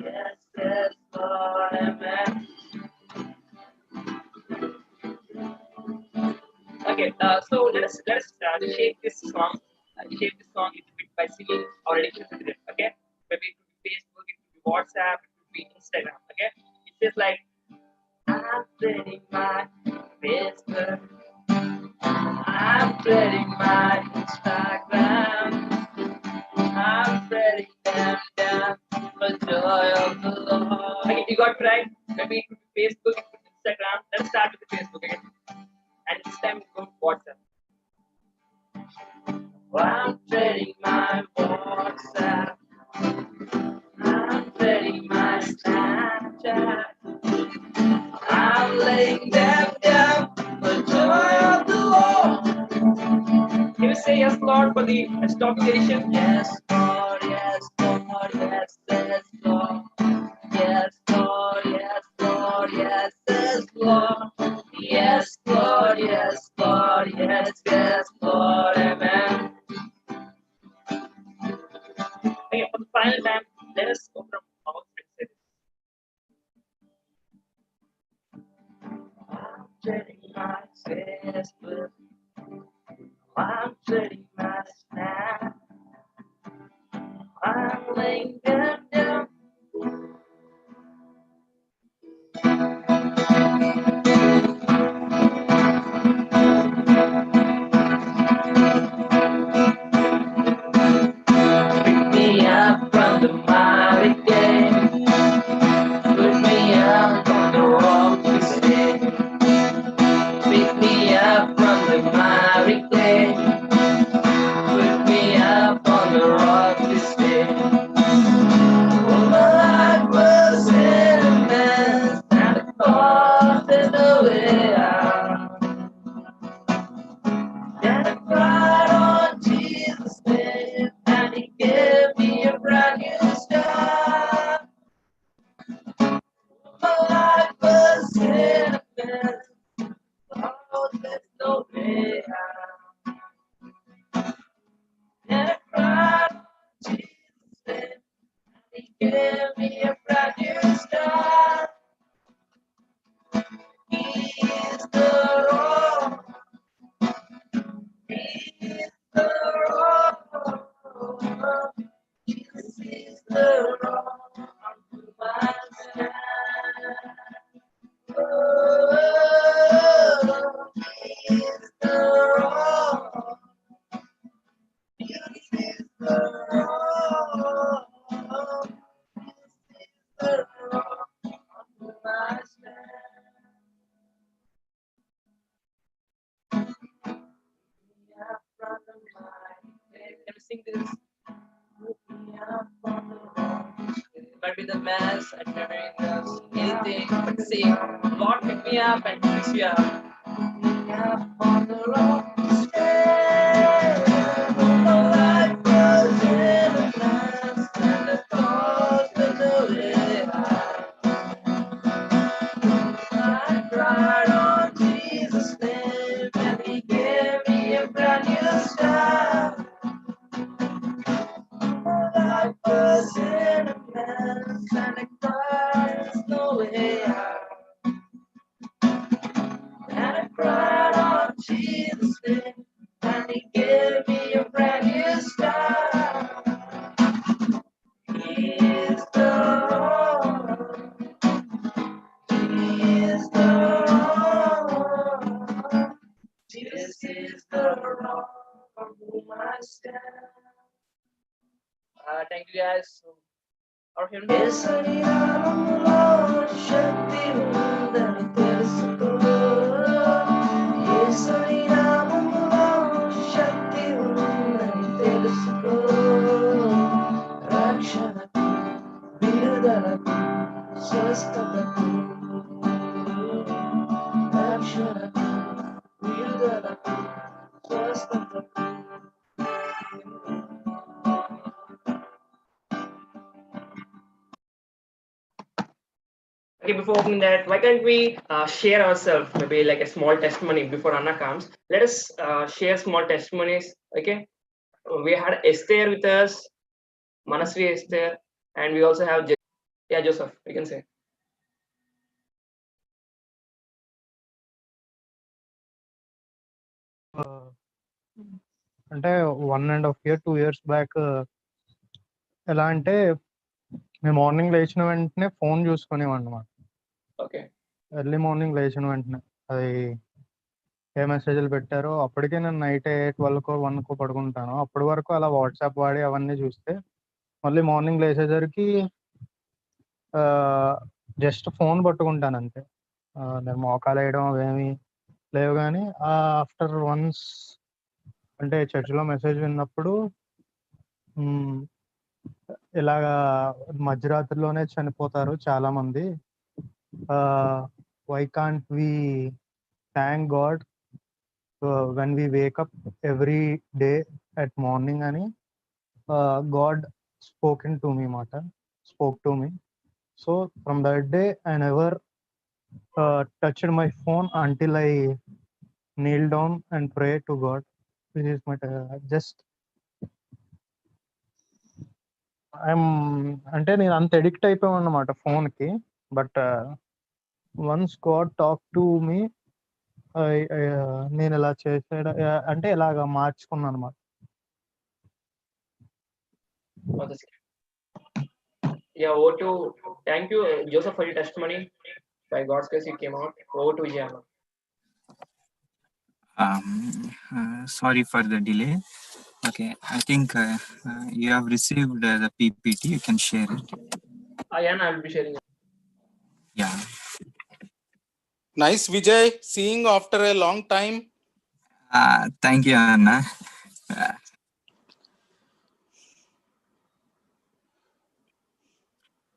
yes, yes, Lord, amen. Okay, so let us shape this song. Shape this song a little bit by singing our addiction with it. Okay, maybe it could be Facebook, it could be WhatsApp, it could be Instagram. Okay, it says like I'm ready my Facebook, I'm ready my Instagram, I'm ready them down for joy of the Lord. Okay, you got it right. Maybe it could be Facebook, it could be Instagram. Let's start with the Facebook again, and this time we go WhatsApp. I'm ready my WhatsApp. I'm ready my Snapchat. I'm laying them down for joy of the Lord. Can you say yes, Lord, for the stocking edition? Yes, Lord, yes, Lord, yes, yes, Lord. Yes, Lord, yes, Lord, yes, yes, Lord. Yes, Lord, yes, Lord, yes, yes, Lord, amen. Okay, for the final time, let us open our mouth and say this. I'm setting my Facebook. I'm setting my Snap. I'm laying them down. Pick me up from the mighty game. Put me up on the rocky stage. Pick me up from the mighty game. Put me up on the rocky stage. Oh, my life was in a mess, and I thought there's no way out. Then I cried on Jesus' name, and He gave me a brand new start. My life was in a mess. Oh, there's no way out. And I cried on Jesus' name, and He gave me a brand new start. He is the rock. He is the rock. Jesus is the rock of my stand. Oh, He is the rock. Jesus is the rock. Jesus is the rock of my stand. Yeah, from the mighty. Can we sing this? Me up on the rock. It might be the mess and happiness, anything, but sing. Lord, pick me up and fix you up. Pick me up on the rock. Stay. My life was in a mess, and I thought there's no way out. I cried on Jesus' name, and He gave me a brand new start. I was in a mess, and I cried, there's no way out. And I cried on Jesus' name, and He gave me a brand new start. He is the rock. He is the rock. Jesus is the rock on whom I stand. Thank you guys. So, our hymn is Shakti Mundani Telusuko. Yesuni Namamulo Shakti Mundani Telusuko. Rakshanaki Vidudalaki Swasthataki. Rakshanaki Vidudalaki Swasthataki. Okay, before opening that, why can't we share ourselves, maybe like a small testimony before Anna comes? Let us share small testimonies. Okay, we had Esther with us, Manasvi Esther, and we also have Yeah, Joseph, you can say. అంటే 1.5 year 2 years back ఎలా అంటే మేము morning లేచిన వెంటనే phone చూసుకునేవాడిని అన్నమాట. Okay. Early morning లేచిన వెంటనే అది ఏ మెసేజ్లు పెట్టారో అప్పటికే నేను నైట్ 12కో 1కో పడుకుంటాను. అప్పటి వరకు అలా వాట్సాప్ వాడి అవన్నీ చూస్తే మళ్ళీ మార్నింగ్ లేచేసరికి జస్ట్ ఫోన్ పట్టుకుంటాను అంతే. నేను మోకాలు వేయడం అవేమి లేవు. కానీ ఆఫ్టర్ వన్స్ అంటే చర్చిలో మెసేజ్ విన్నప్పుడు ఇలాగా మధ్యరాత్రిలోనే చనిపోతారు చాలా మంది, why can't we thank God when we wake up every day at morning అని God spoke to me. So from that day I never touched my phone until I kneel down and pray to God. This is my just అంటే నేను అంత addict అయిపోయాను అన్నమాట ఫోన్కి. But once God talk to me నేను ఇలా చేసాడు అంటే ఇలాగా మార్చుకున్నాను అనమాట. Yeah, over to, thank you, Joseph, for your testimony. By God's grace, you came out. Over to Vijayana. Sorry for the delay. Okay, I think you have received the PPT. You can share it. Yeah, I will be sharing it. Yeah. Nice, Vijay. Seeing after a long time. Thank you, Anna.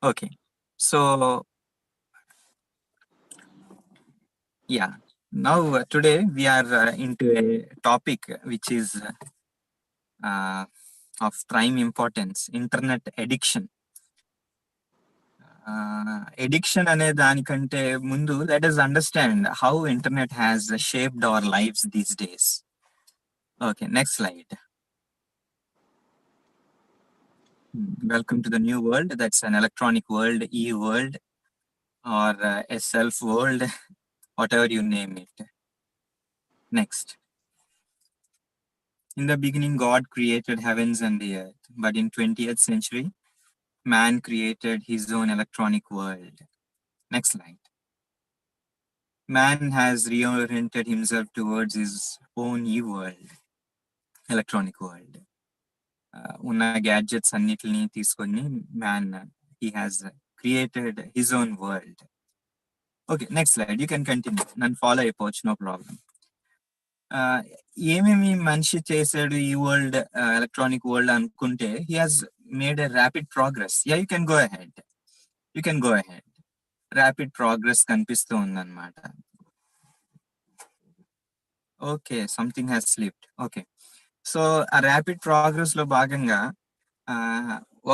Okay, so yeah, now today we are into a topic which is of prime importance: internet addiction. Addiction ane danikante mundu, let us understand how internet has shaped our lives these days. Okay, next slide. Welcome to the new world. That's an electronic world, e-world, or a self world, whatever you name it. Next. In the beginning, God created heavens and the earth, but in 20th century, man created his own electronic world. Next slide. Man has reoriented himself towards his own e-world, electronic world. Unna gadgets annitilni teeskoni man, he has created his own world. Okay, next slide. You can continue. Nan follow అయిపోవచ్చు, no problem. ఏమేమి మనిషి చేశాడు ఈ world, electronic world అనుకుంటే, he has made a rapid progress. Yeah, you can go ahead. Rapid progress కనిపిస్తూ ఉందన్నమాట. Okay, something has slipped. Okay, so ఆ rapid progress లో భాగంగా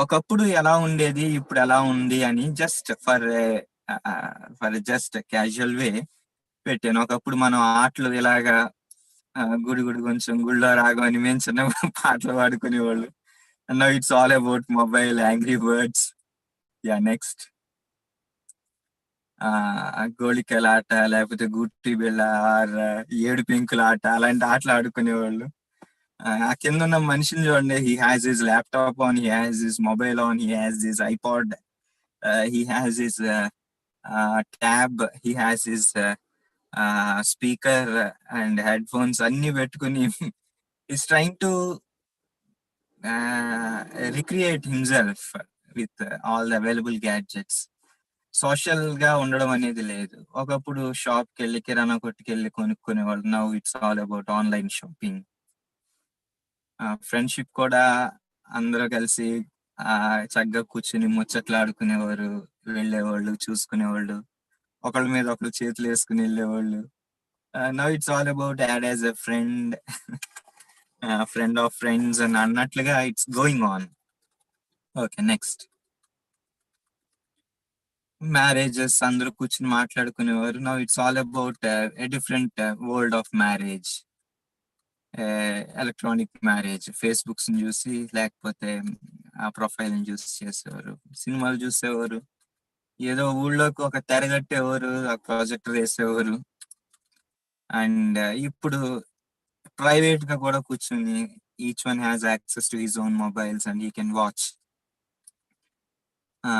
ఒకప్పుడు ఎలా ఉండేది, ఇప్పుడు ఎలా ఉంది అని జస్ట్ ఫర్ జస్ట్ క్యాజువల్ వే పెట్టాను. ఒకప్పుడు మనం ఆటలు ఇలాగా గుడి కొంచెం గుళ్ళో రాగం అని మేము చిన్నప్పుడు పాటలు పాడుకునేవాళ్ళు. Now it's all about mobile, angry birds. Yeah, next. గోళికల ఆట, లేకపోతే గుట్టి బిళ్ళ, ఆర్ ఏడు పెంకుల ఆట, అలాంటి ఆటలు ఆడుకునేవాళ్ళు. ఆ కింద ఉన్న మనిషిని చూడండి, he has his laptop on, he has his mobile on, he has his iPod, he has his tab, he has his speaker and head phones అన్ని పెట్టుకుని is trying to recreate himself with all the available gadgets. Social గా ఉండడం అనేది లేదు. ఒకప్పుడు shop కి వెళ్ళి, కిరాణా కొట్టుకి వెళ్ళి కొనుక్కునేవాళ్ళు. Now it's all about online shopping. Friendship కూడా అందరూ కలిసి చక్కగా కూర్చుని ముచ్చట్లు ఆడుకునేవారు, వెళ్ళేవాళ్ళు, చూసుకునేవాళ్ళు, ఒకళ్ళ మీద ఒకళ్ళు చేతులు వేసుకుని వెళ్ళేవాళ్ళు. Now it's all about add as a friend, friend of friends అని అన్నట్లుగా it's going on. Okay, next. Marriages అందరూ కూర్చుని మాట్లాడుకునేవారు. Now it's all about a different world of marriage, electronic marriage. Facebooks చూసి, లేకపోతే ఆ ప్రొఫైల్ చూసి చేసేవారు. సినిమాలు చూసేవారు, ఏదో ఊళ్ళోకి ఒక తెరగట్టేవారు, ఆ ప్రాజెక్టర్ వేసేవారు. అండ్ ఇప్పుడు ప్రైవేట్ గా కూడా కూర్చుని each one has access to his own mobiles and he can watch.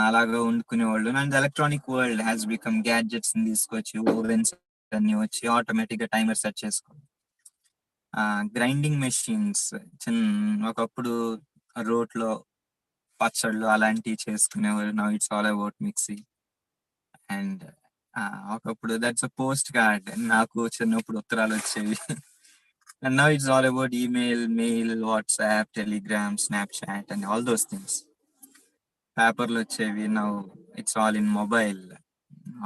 అలాగా వండుకునేవాళ్ళు. And electronic world has become gadgets తీసుకొచ్చి ఓవెన్స్ అన్ని వచ్చి ఆటోమేటిక్ గా టైమర్ సెట్ చేసుకోవాలి. గ్రైండింగ్ మెషిన్స్ ఒకప్పుడు రోట్లో పచ్చళ్ళు అలాంటివి చేసుకునేవారు. Now it's all about mixie. And ఒకప్పుడు దట్స్ అ పోస్ట్ కార్డ్, నాకు చిన్నప్పుడు ఉత్తరాలు వచ్చేవి. And now it's all about email, mail, WhatsApp, Telegram, Snapchat and all those things. పేపర్లు వచ్చేవి. Now it's all in mobile.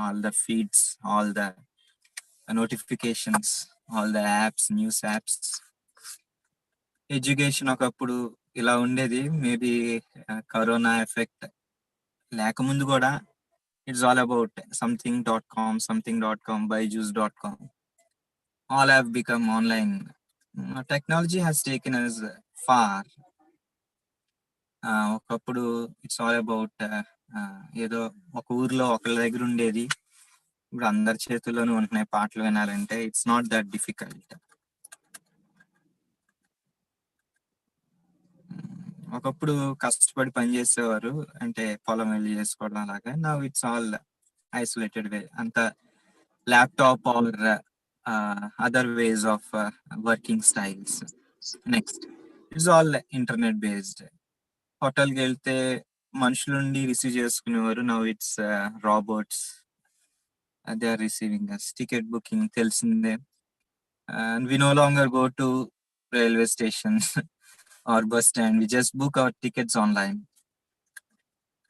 All the feeds, all the notifications, all the apps, news apps. Education ఒకప్పుడు ఇలా ఉండేది. Maybe corona effect లేకముందు కూడా it's all about something.com, byju's.com. All have become online. Technology has taken us far. ఒకప్పుడు it's all about ఏదో ఒక ఊర్లో ఒకళ్ళ దగ్గర ఉండేది. ఇప్పుడు అందరి చేతుల్లోనూ ఉంటున్నాయి పాటలు వినాలంటే. It's not that difficult. ఒకప్పుడు కష్టపడి పని చేసేవారు, అంటే పొలం వెళ్ళి చేసుకోవడం అలాగా. Now it's all isolated way. అంత laptop or other ways of working styles. Next, it's all internet based. హోటల్కి వెళ్తే మనుషులుండి రిసీవ్ చేసుకునేవారు. Now it's robots, they are receiving us. Ticket booking తెలిసిందే. And we no longer go to railway stations or bus stand. We just book our tickets online.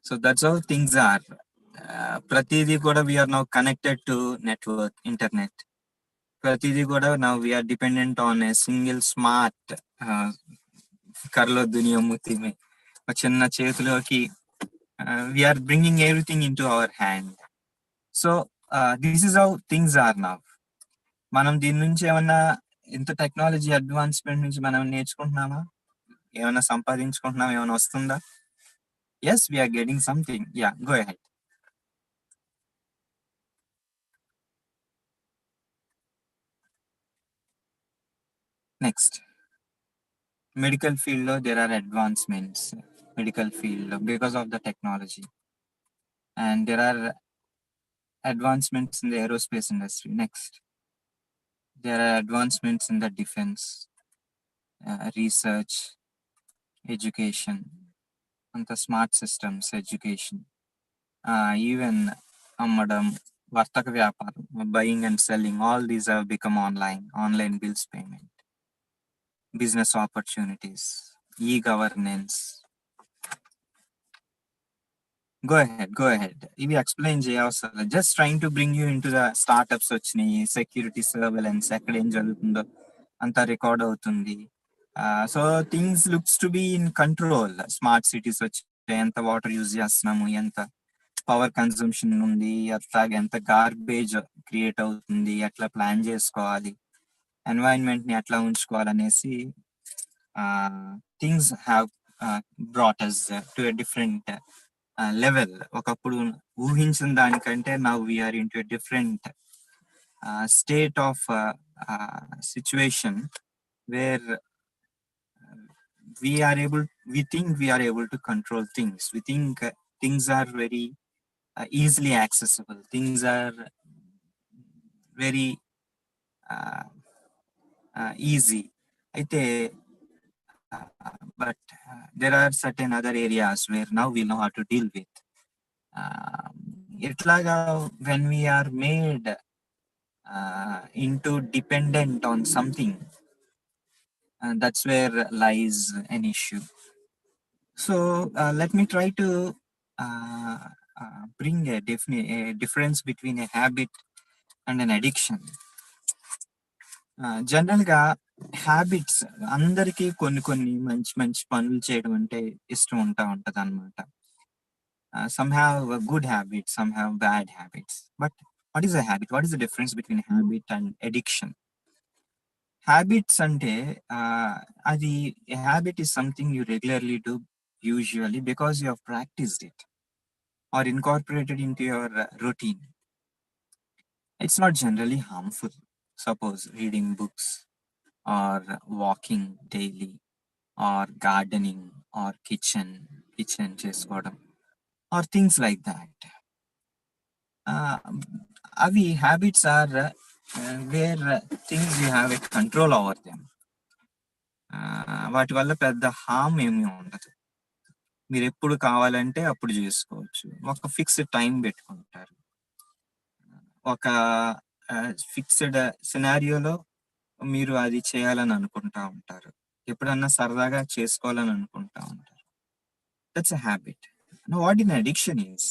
So that's how things are. Pratidi kuda we are now connected to network, internet. Pratidi kuda now we are dependent on a single smart karlo duniya muti mein chinna chetuloki. We are bringing everything into our hand. So this is how things are now. మనం దీని నుంచి ఏమన్నా ఇంత technology advancement నుంచి మనం నేర్చుకుంటున్నామా? ఏమైనా సంపాదించుకుంటున్నామా? ఏమైనా వస్తుందా? Yes, we're getting something. Yeah, go ahead. Next, medical field లో there are advancements. Medical field లో because of the technology. And there are advancements in the aerospace industry. Next, there are advancements in the defense, research, education, and the smart systems, education, even ammadam, vartaka vyaparam, buying and selling, all these have become online bills payment, business opportunities, e-governance. Go ahead. If you explain చేయవసరం, just trying to bring you into the startups వచ్చినాయి, security surveillance, ఎక్కడ ఏం జరుగుతుందో అంతా record అవుతుంది. So things looks to be in control. Smart cities వచ్చి ఎంత water use చేస్తున్నాము, ఎంత పవర్ కన్సంప్షన్ ఉంది, అట్లాగే ఎంత గార్బేజ్ క్రియేట్ అవుతుంది, ఎట్లా ప్లాన్ చేసుకోవాలి, ఎన్వైరన్మెంట్ ని ఎట్లా ఉంచుకోవాలనేసి things have brought us to a different level. ఒకప్పుడు ఊహించిన దానికంటే now we are into a different state of situation where we think we are able to control things. We think things are very easily accessible. Things are very easy. But there are certain other areas where now we know how to deal with. Itlaga when we are made into dependent on something, that's where lies an issue. So let me try to bring a difference between a habit and an addiction. General గా habits అందరికి కొన్ని మంచి పనులు చేయడం అంటే ఇష్టం ఉంటది అనమాట. Some have good habits, some have bad habits. But what is a habit? What is the difference between habit and addiction? Habits ante adi a habit is something you regularly do, usually because you have practiced it. or incorporated into your routine, it's not generally harmful. Suppose reading books or walking daily or gardening or kitchen చేసుకోవడం or things like that. Avi habits are where things you have a control over them. వాటి వల్ల పెద్ద హామ్ ఏమీ ఉండదు. మీరు ఎప్పుడు కావాలంటే అప్పుడు చేసుకోవచ్చు. ఒక ఫిక్స్డ్ టైం పెట్టుకుంటారు. ఒక ఫిక్స్డ్ సినారియోలో మీరు అది చేయాలని అనుకుంటా ఉంటారు. ఎప్పుడన్నా సరదాగా చేసుకోవాలని అనుకుంటా ఉంటారు. That's a habit. What in addiction is,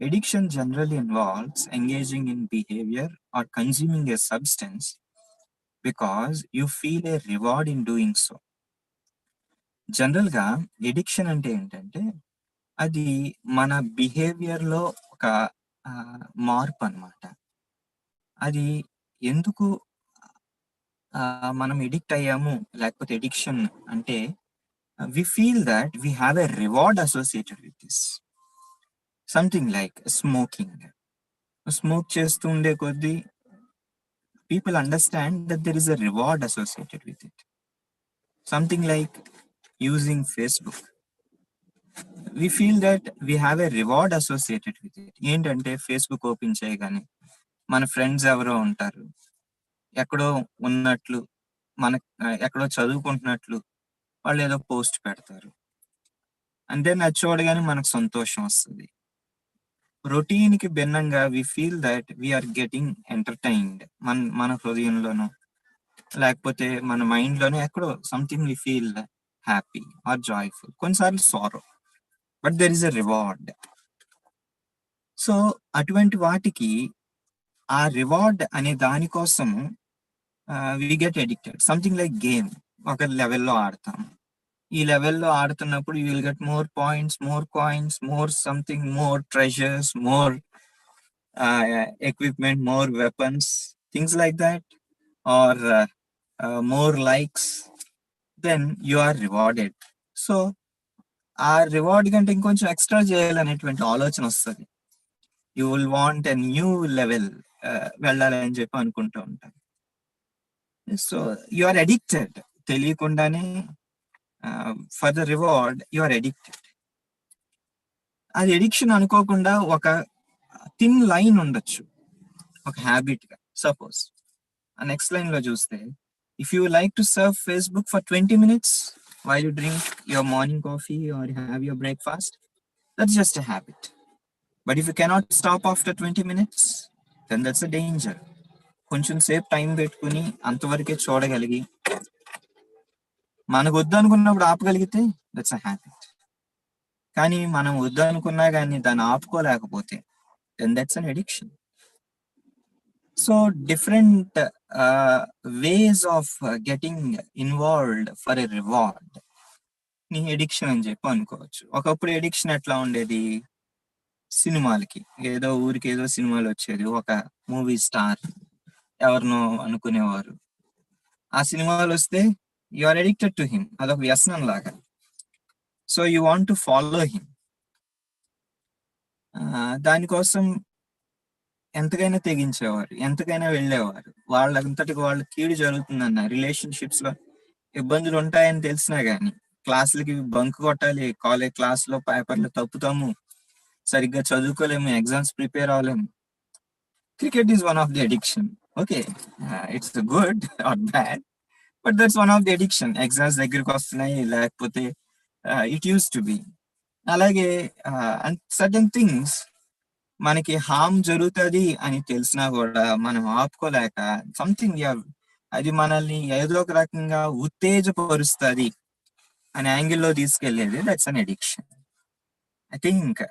addiction generally involves engaging in behavior or consuming a substance because you feel a reward in doing so. General గా ఎడిక్షన్ అంటే ఏంటంటే అది మన బిహేవియర్ లో ఒక మార్పు అన్నమాట. అది ఎందుకు మనం ఎడిక్ట్ అయ్యాము, లేకపోతే ఎడిక్షన్ అంటే we feel that we have a reward associated with this. Something like smoking. Smoke చేస్తూ ఉండే కొద్దీ people understand that there is a reward associated with it. Something like using Facebook. We feel that we have a reward associated with it. ఏంటంటే Facebook open చేయగానే మన friends ఎవరో ఉంటారు, ఎక్కడో ఉన్నట్లు, మన ఎక్కడో చదువుకుంటున్నట్లు వాళ్ళు ఏదో పోస్ట్ పెడతారు. అంటే అది చూడగానే మనకు సంతోషం వస్తుంది. రొటీన్ కి భిన్నంగా we feel that we're getting entertained. మన హృదయంలోనో లేకపోతే మన మైండ్ లోనో ఎక్కడో something we feel happy or joyful, కొన్నిసార్లు sorrow, but there is a reward. So అటువంటి వాటికి ఆ రివార్డ్ అనే దానికోసము we get addicted. Something like game. ఒక లెవెల్లో ఆడతాం. ఈ లెవెల్లో ఆడుతున్నప్పుడు you will get more points, more coins, more something, more treasures, more equipment, more weapons, things like that, or more likes, then you are rewarded. So ఆ reward కంటే ఇంకొంచెం extra చేయాలనేటువంటి ఆలోచన వస్తుంది. You will want a new level వెళ్ళాలని చెప్పి అనుకుంటూ ఉంటాను. So you are addicted. తెలియకుండానే for the reward you are addicted. అది ఎడిక్షన్ అనుకోకుండా ఒక థిన్ లైన్ ఉండొచ్చు ఒక హ్యాబిట్ గా. సపోజ్ నెక్స్ట్ లైన్ లో చూస్తే, if you like to serve Facebook for 20 minutes while you drink your morning coffee or you have your breakfast, that's just a habit. But if you cannot stop after 20 minutes, then that's a danger. కొంచెం సేపు time పెట్టుకుని అంతవరకే చూడగలిగి మనకు వద్దు అనుకున్నప్పుడు ఆపగలిగితే that's a habit. కానీ మనం వద్దు అనుకున్నా కానీ దాన్ని ఆపుకోలేకపోతే then that's an addiction. So different ways of getting involved for a reward ని ఎడిక్షన్ అని చెప్పి అనుకోవచ్చు. ఒకప్పుడు ఎడిక్షన్ ఎట్లా ఉండేది, సినిమాలకి ఏదో ఊరికి ఏదో సినిమాలు వచ్చేది, ఒక మూవీ స్టార్ ఎవరినో అనుకునేవారు, ఆ సినిమాలు వస్తే you are addicted to him. అదొక వ్యసనం లాగా. So you want to follow him. దానికోసం ఎంతకైనా తెగించేవారు, ఎంతకైనా వెళ్ళేవారు. వాళ్ళంతటికి వాళ్ళు కీడు జరుగుతుందన్న, రిలేషన్షిప్స్ లో ఇబ్బందులు ఉంటాయని తెలిసినా గానీ క్లాసులకి బంక్ కొట్టాలి, కాలేజ్ క్లాస్ లో పేపర్లు తప్పుతాము, సరిగ్గా చదువుకోలేము, ఎగ్జామ్స్ ప్రిపేర్ అవ్వలేము. Cricket is one of the addiction. Okay, it's good or bad, but that's one of the addiction. Exams దగ్గరికి వస్తున్నాయి, లేకపోతే ఇట్ యూస్ టు బి. అలాగే సర్టన్ థింగ్స్ మనకి హామ్ జరుగుతుంది అని తెలిసినా కూడా మనం ఆపుకోలేక సంథింగ్ అది మనల్ని ఏదో ఒక రకంగా ఉత్తేజపరుస్తుంది అనే యాంగిల్లో తీసుకెళ్లేది, that's an addiction. I think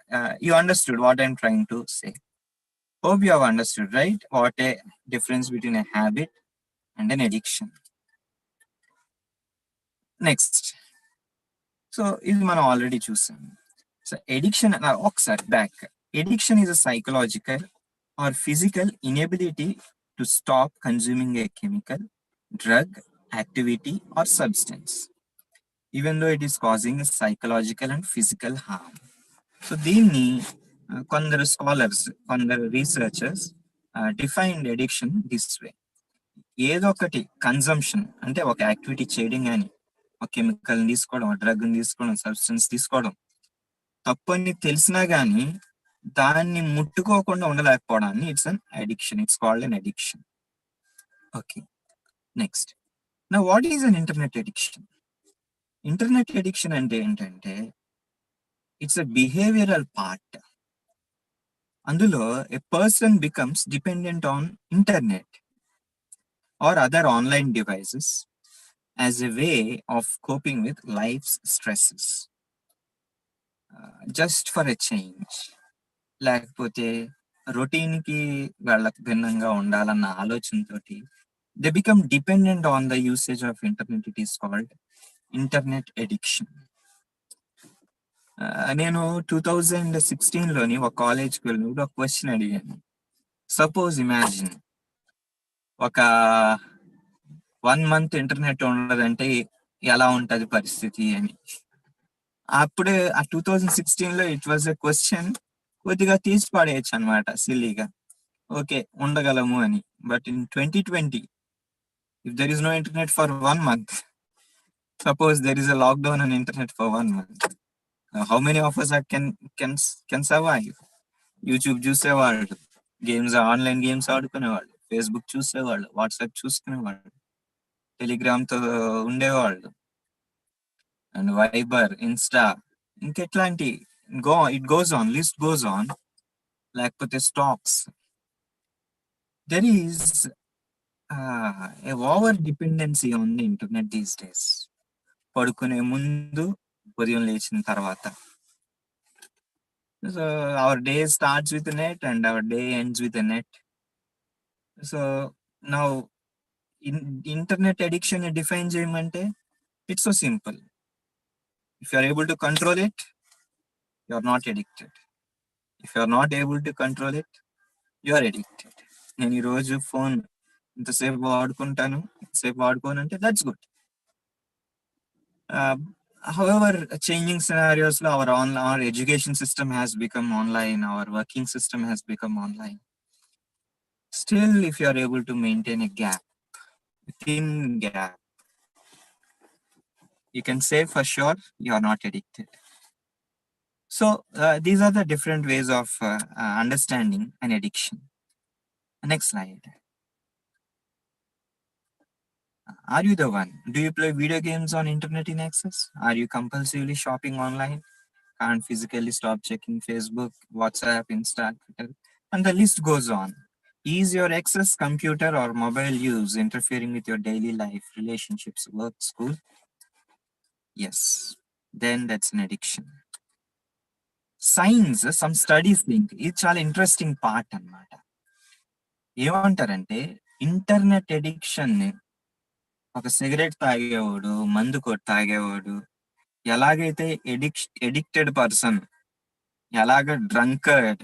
you understood what I'm trying to say. Hope you have understood, right, what a difference between a habit and an addiction. Next, so ఇది మనం ఆల్రెడీ చూసాం. సో ఎడిక్షన్ ఒకసారి back. Addiction is a psychological or physical inability to stop consuming a chemical, drug, activity or substance, even though it is causing a psychological and physical harm. So దీన్ని కొందరు scholars, కొందరు researchers defined addiction this way. ఏదో ఒకటి consumption అంటే ఒక activity చేయడం, కానీ ఒక కెమికల్ తీసుకోవడం, డ్రగ్ తీసుకోవడం, సబ్స్టెన్స్ తీసుకోవడం తప్పని తెలిసినా కానీ దాన్ని ముట్టుకోకుండా ఉండలేకపోవడాన్ని it's an addiction. It's called an addiction. Okay, next. నా what is an internet addiction? Internet addiction అంటే ఏంటంటే ఇట్స్ అ బిహేవియరల్ పార్ట్. అందులో a person becomes dependent on internet or other online devices as a way of coping with life's stresses, just for a change. లేకపోతే routine కి వాళ్ళకి భిన్నంగా ఉండాలన్న ఆలోచనతోటి they become dependent on the usage of internet. It is called internet addiction. నేను 2016లోని ఒక కాలేజ్కి వెళ్ళినప్పుడు ఒక క్వశ్చన్ అడిగాను. సపోజ్ ఇమాజిన్ ఒక 1 month ఇంటర్నెట్ ఉండదంటే ఎలా ఉంటది పరిస్థితి అని. అప్పుడే ఆ 2016లో ఇట్ వాజ్ ఎ క్వశ్చన్ కొద్దిగా తీసి పడేయచ్చు అనమాట, సిల్లీగా. ఓకే, ఉండగలము అని. But in 2020, if there is no internet for 1 month, suppose there is a lockdown on internet for 1 month, how many of us can survive? YouTube చూసేవాళ్ళు, గేమ్స్, ఆన్లైన్ గేమ్స్ ఆడుకునేవాళ్ళు, Facebook చూసేవాళ్ళు, WhatsApp చూసుకునేవాళ్ళు, Telegram తో ఉండేవాళ్ళు, and Viber, Insta, ఇంకెట్లాంటి it goes on, list goes on. లేకపోతే stocks. There is a over dependency on the internet these days. పడుకునే ముందు, ఉదయం లేచిన తర్వాత. So our day starts with a net and our day ends with a net. So now internet addiction define చేయమంటే it's so simple. If you are able to control it, you are not addicted. If you are not able to control it, you are addicted. నేను ఈరోజు phone ఇంతసేపు వాడుకుంటాను, ఇంతసేపు వాడుకోనంటే that's good. However, changing scenarios, our education system has become online, our working system has become online. Still, if you are able to maintain a gap, thin gap, you can say for sure you are not addicted. So these are the different ways of understanding an addiction. Next slide. Are you the one? Do you play video games on internet in excess? Are you compulsively shopping online? Can't physically stop checking Facebook, WhatsApp, Insta, Twitter, and the list goes on. Is your excess computer or mobile use interfering with your daily life, relationships, work, school? Yes, then that's an addiction. Science, some studies think it's all interesting part అన్నమాట. ఏమంటారంటే internet addiction ఒక cigarette తాగేవాడు, మందు కొట్టి తాగేవాడు, ఎలాగైతే addicted person, ఎలాగ drunkard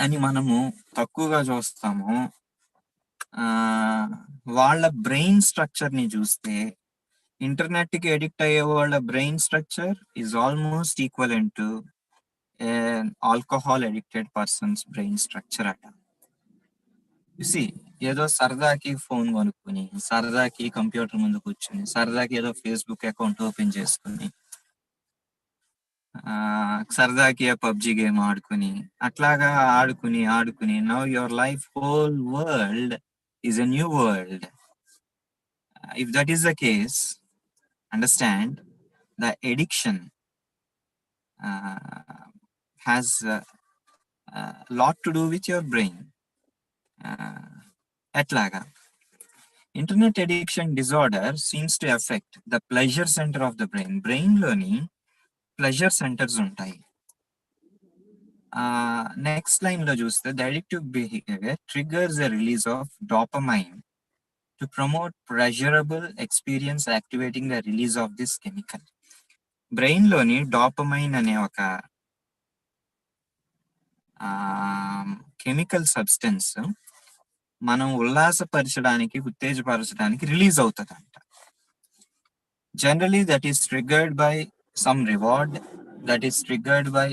అని మనము తక్కువగా చూస్తామో, వాళ్ళ బ్రెయిన్ స్ట్రక్చర్ ని చూస్తే ఇంటర్నెట్ కి ఎడిక్ట్ అయ్యే వాళ్ళ brain structure is almost equivalent to alcohol addicted persons brain structure అట. చూసి ఏదో సరదాకి ఫోన్ కొనుక్కుని, సరదాకి కంప్యూటర్ ముందు కూర్చుని, సరదాకి ఏదో ఫేస్బుక్ అకౌంట్ ఓపెన్ చేసుకుని, సరదాకి పబ్జి గేమ్ ఆడుకుని, అట్లాగా ఆడుకుని now your life whole world is a new world. If that is the case, understand the addiction has lot to do with your brain. ఎట్లాగా? Internet addiction disorder seems to affect the pleasure centre of the brain. Brain లోని pleasure centres ఉంటాయి. Next line లో చూస్తే the addictive behaviour triggers the release of dopamine to promote pleasurable experience, activating the release of this chemical. Brain లోని dopamine అనే ఒక chemical substance మనం ఉల్లాసపరచడానికి, ఉత్తేజపరచడానికి release అవుతుందంట. Generally, that is triggered by some reward, that is triggered by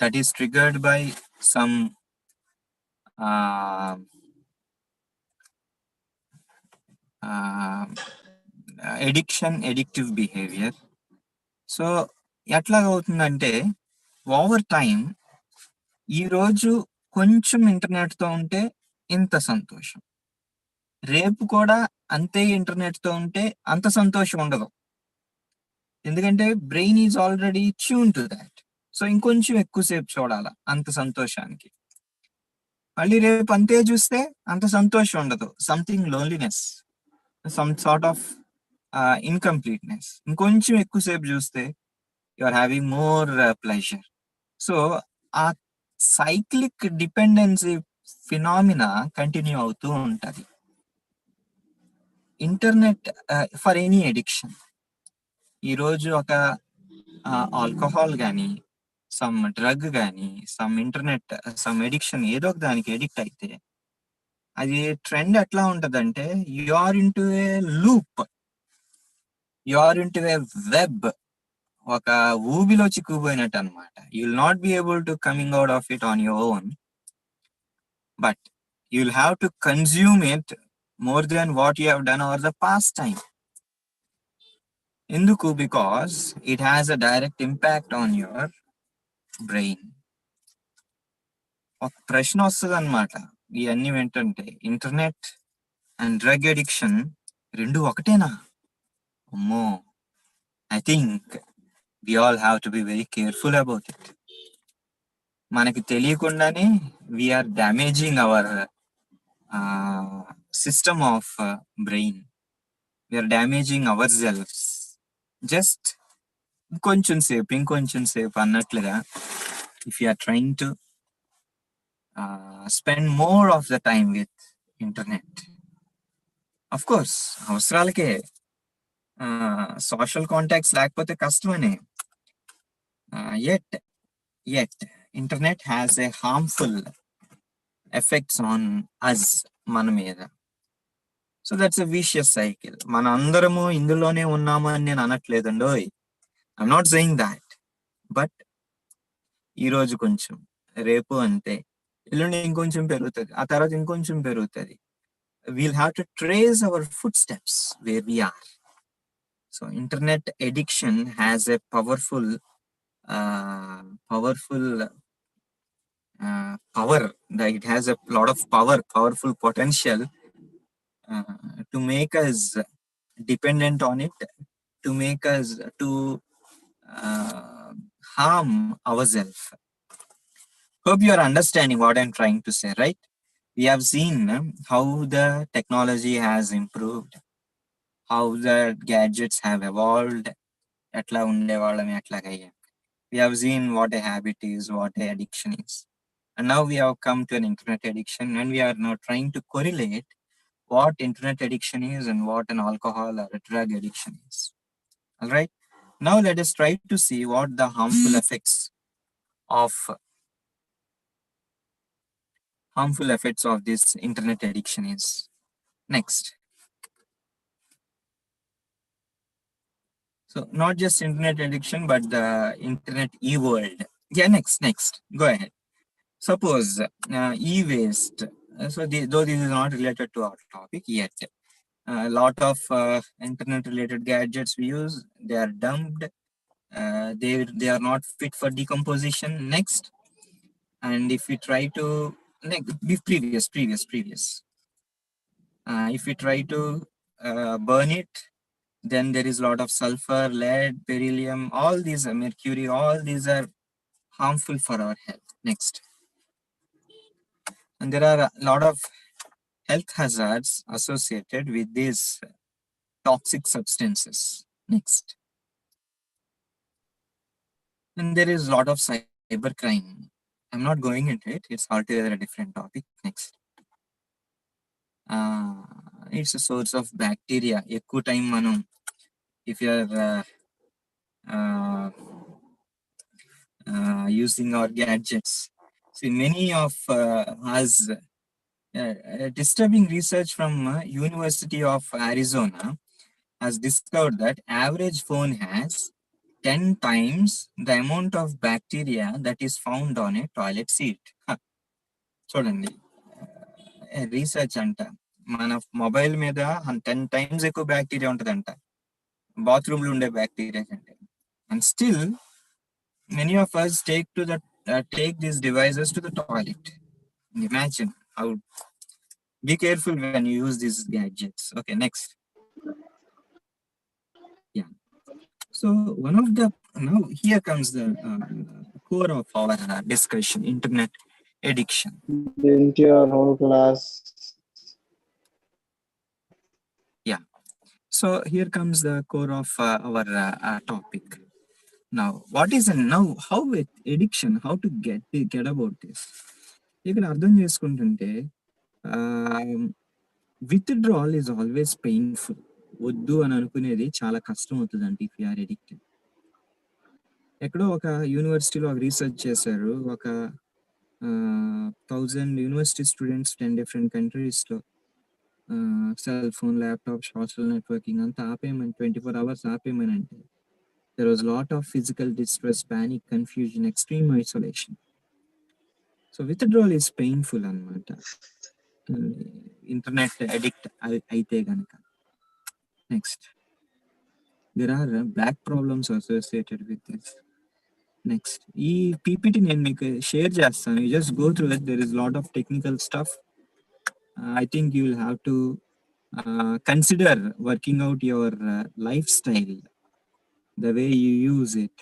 that is triggered by some addictive behavior. So ఎట్లాగ అవుతుందంటే over time ఈరోజు కొంచెం ఇంటర్నెట్తో ఉంటే ఇంత సంతోషం, రేపు కూడా అంతే ఇంటర్నెట్తో ఉంటే అంత సంతోషం ఉండదు. ఎందుకంటే brain is already tune to that. So ఇంకొంచెం ఎక్కువసేపు చూడాల అంత సంతోషానికి. మళ్ళీ రేపు అంతే చూస్తే అంత సంతోషం ఉండదు, something loneliness, some sort of incompleteness. ఇంకొంచెం ఎక్కువసేపు చూస్తే you are having more pleasure. So ఆ సైక్లిక్ డిపెండెన్సీ ఫినామినా కంటిన్యూ అవుతూ ఉంటుంది. ఇంటర్నెట్ ఫర్ ఎనీ ఎడిక్షన్, ఈరోజు ఒక ఆల్కహాల్ కానీ, సమ్ డ్రగ్ కానీ, సమ్ ఇంటర్నెట్, సమ్ ఎడిక్షన్, ఏదో ఒక దానికి ఎడిక్ట్ అయితే అది ట్రెండ్ ఎట్లా ఉంటదంటే you are in to a loop, you are in to a web, ఒక ఊబిలో చిక్కుపోయినట్టు అనమాట. You will not be able to coming out of it on your own, but you will have to consume it more than what you have done over the past time. Enduku? Because it has a direct impact on your brain. ఒక ప్రశ్న వస్తుంది అనమాట ఇవన్నీ ఏంటంటే, internet and drug addiction రెండు ఒకటేనా? అమ్మో, I think we all have to be very careful about it. మనకి తెలియకుండానే we're damaging our system of brain. We are damaging ourselves. Just ఇంకొంచెం సేపు అన్నట్లుగా, if you are trying to spend more of the time with internet, of course అవసరాలకే, social contacts లేకపోతే కష్టమనే. yet internet has a harmful effects on us, మన మీద. So that's a vicious cycle. మన అందరము ఇందులోనే ఉన్నాము అని నేను అనట్లేదండి, I'm not saying that. But ఈరోజు కొంచెం, రేపు అంతే, ఎల్లుండి ఇంకొంచెం పెరుగుతుంది, ఆ తర్వాత ఇంకొంచెం పెరుగుతుంది. We'll have to trace our foot steps where we are. So internet addiction has a powerful power, that it has a lot of powerful potential to make us dependent on it, to make us to harm ourselves. Hope you are understanding what I'm trying to say, right? We have seen how the technology has improved, how the gadgets have evolved. Atla unde vallam atla ayyam. We have seen what a habit is, what a addiction is. And now we have come to an internet addiction, and we are now trying to correlate what internet addiction is and what an alcohol or a drug addiction is. All right. Now let us try to see what the harmful effects of this internet addiction is. Next. So not just internet addiction, but the internet e-world. Yeah, next. Go ahead. Suppose e-waste. So though this is not related to our topic yet, a lot of internet related gadgets we use, they are dumped. They are not fit for decomposition. Next. And if we try to previous if we try to burn it, then there is a lot of sulfur, lead, beryllium, all these, mercury, all these are harmful for our health. Next. And there are a lot of health hazards associated with these toxic substances. Next. And there is a lot of cybercrime. I'm not going into it. It's altogether a different topic. Next. It's a source of bacteria. Ekku time manam, if you are using our gadgets, see many of us, disturbing research from University of Arizona has discovered that average phone has 10 times the amount of bacteria that is found on a toilet seat. చూడండి, research అంట, మన mobile మీద 10 times ఎక్కువ bacteria ఉంటుందంట bathroom లో ఉండే bacteria కంటే. And still many of us take these devices to the toilet. Imagine how. Be careful when you use these gadgets. Okay, next. Yeah. So one of the, now here comes the core of our discussion: internet addiction. Didn't your whole class? Yeah. So here comes the core of our topic. Now, what is how with addiction? How to get about this? ఇక్కడ అర్థం చేసుకుంటుంటే withdrawal is always painful. వద్దు అని అనుకునేది చాలా కష్టం అవుతుంది అంటే ఇఫ్ యు ఆర్ ఎడిక్టెడ్. ఎక్కడో ఒక యూనివర్సిటీలో ఒక రీసెర్చ్ చేశారు, ఒక 1000 యూనివర్సిటీ స్టూడెంట్స్ 10 డిఫరెంట్ కంట్రీస్లో cell phone, laptop, social networking అంతా ఆపేయమని 24 hours ఆపేయమని అంటే there was a lot of physical distress, panic, confusion, extreme isolation. So withdrawal is painful anamata. Internet addict aithe ganaka. Next, there are back problems associated with this. Next, ee PPT nenu meeku share chestanu, you just go through it. There is a lot of technical stuff. I think you will have to consider working out your lifestyle, the way you use it,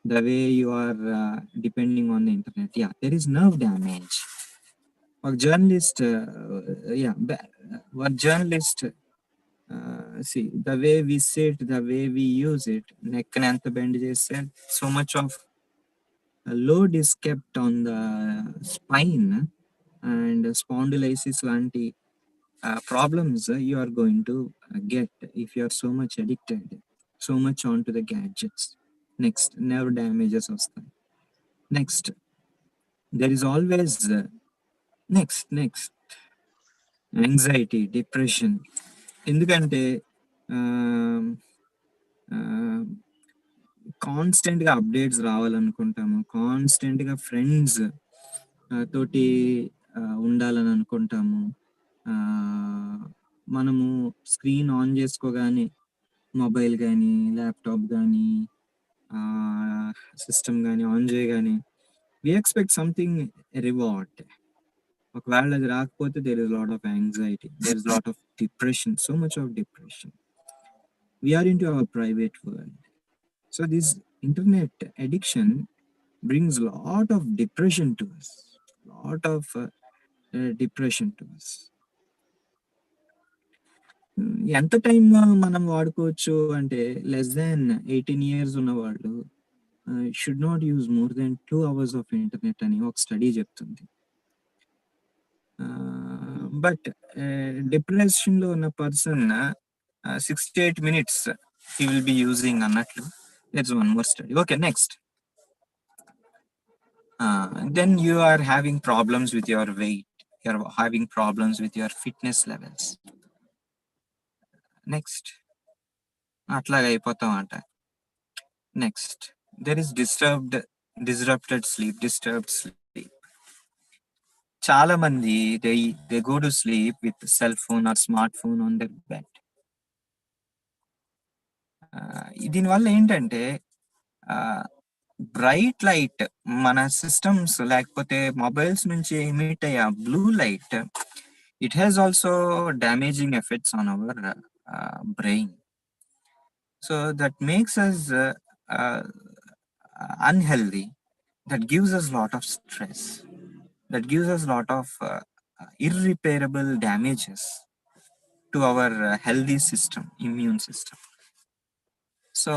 the way you are depending on the internet. Yeah, there is nerve damage. Or journalist, see, the way we sit, the way we use it, neck and bend said, so much of load is kept on the spine, and spondylosis lanti problems you are going to get if you are so much addicted, so much onto the gadgets. Next, nerve damages వస్తాయి. Next, there is always next anxiety, depression. ఎందుకంటే కాన్స్టెంట్గా updates రావాలనుకుంటాము, కాన్స్టెంట్గా friends తోటి ఉండాలని అనుకుంటాము. మనము screen on చేసుకోగానే mobile కానీ, laptop కానీ, సిస్టమ్ కానీ ఆన్ చేయగానే we expect something reward. ఒకవేళ అది రాకపోతే there is a lot of anxiety, there is a lot of depression, so much of depression. We are into our private world. So this internet addiction brings a lot of depression to us, depression to us. ఎంత time మనం వాడుకోవచ్చు అంటే less than 18 years ఉన్న వాళ్ళు should not use more than 2 hours of internet అని ఒక study చెప్తుంది. But depression లో ఉన్న person 68 minutes he will be using అన్నట్లు. That's one more study. Okay, next. Then you are having problems with your weight, you are having problems with your fitness levels. Next, అట్లాగా అయిపోతాం అంట. Next, there is disrupted sleep, disturbed sleep. చాలా మంది they go to sleep with cell phone or smartphone on their bed. దీనివల్ల ఏంటంటే bright light మన systems లేకపోతే mobiles నుంచి ఎమిట్ అయ్యే blue light, it has also damaging effects on our brain. So that makes us unhealthy, that gives us lot of stress, that gives us lot of irreparable damages to our healthy system, immune system. So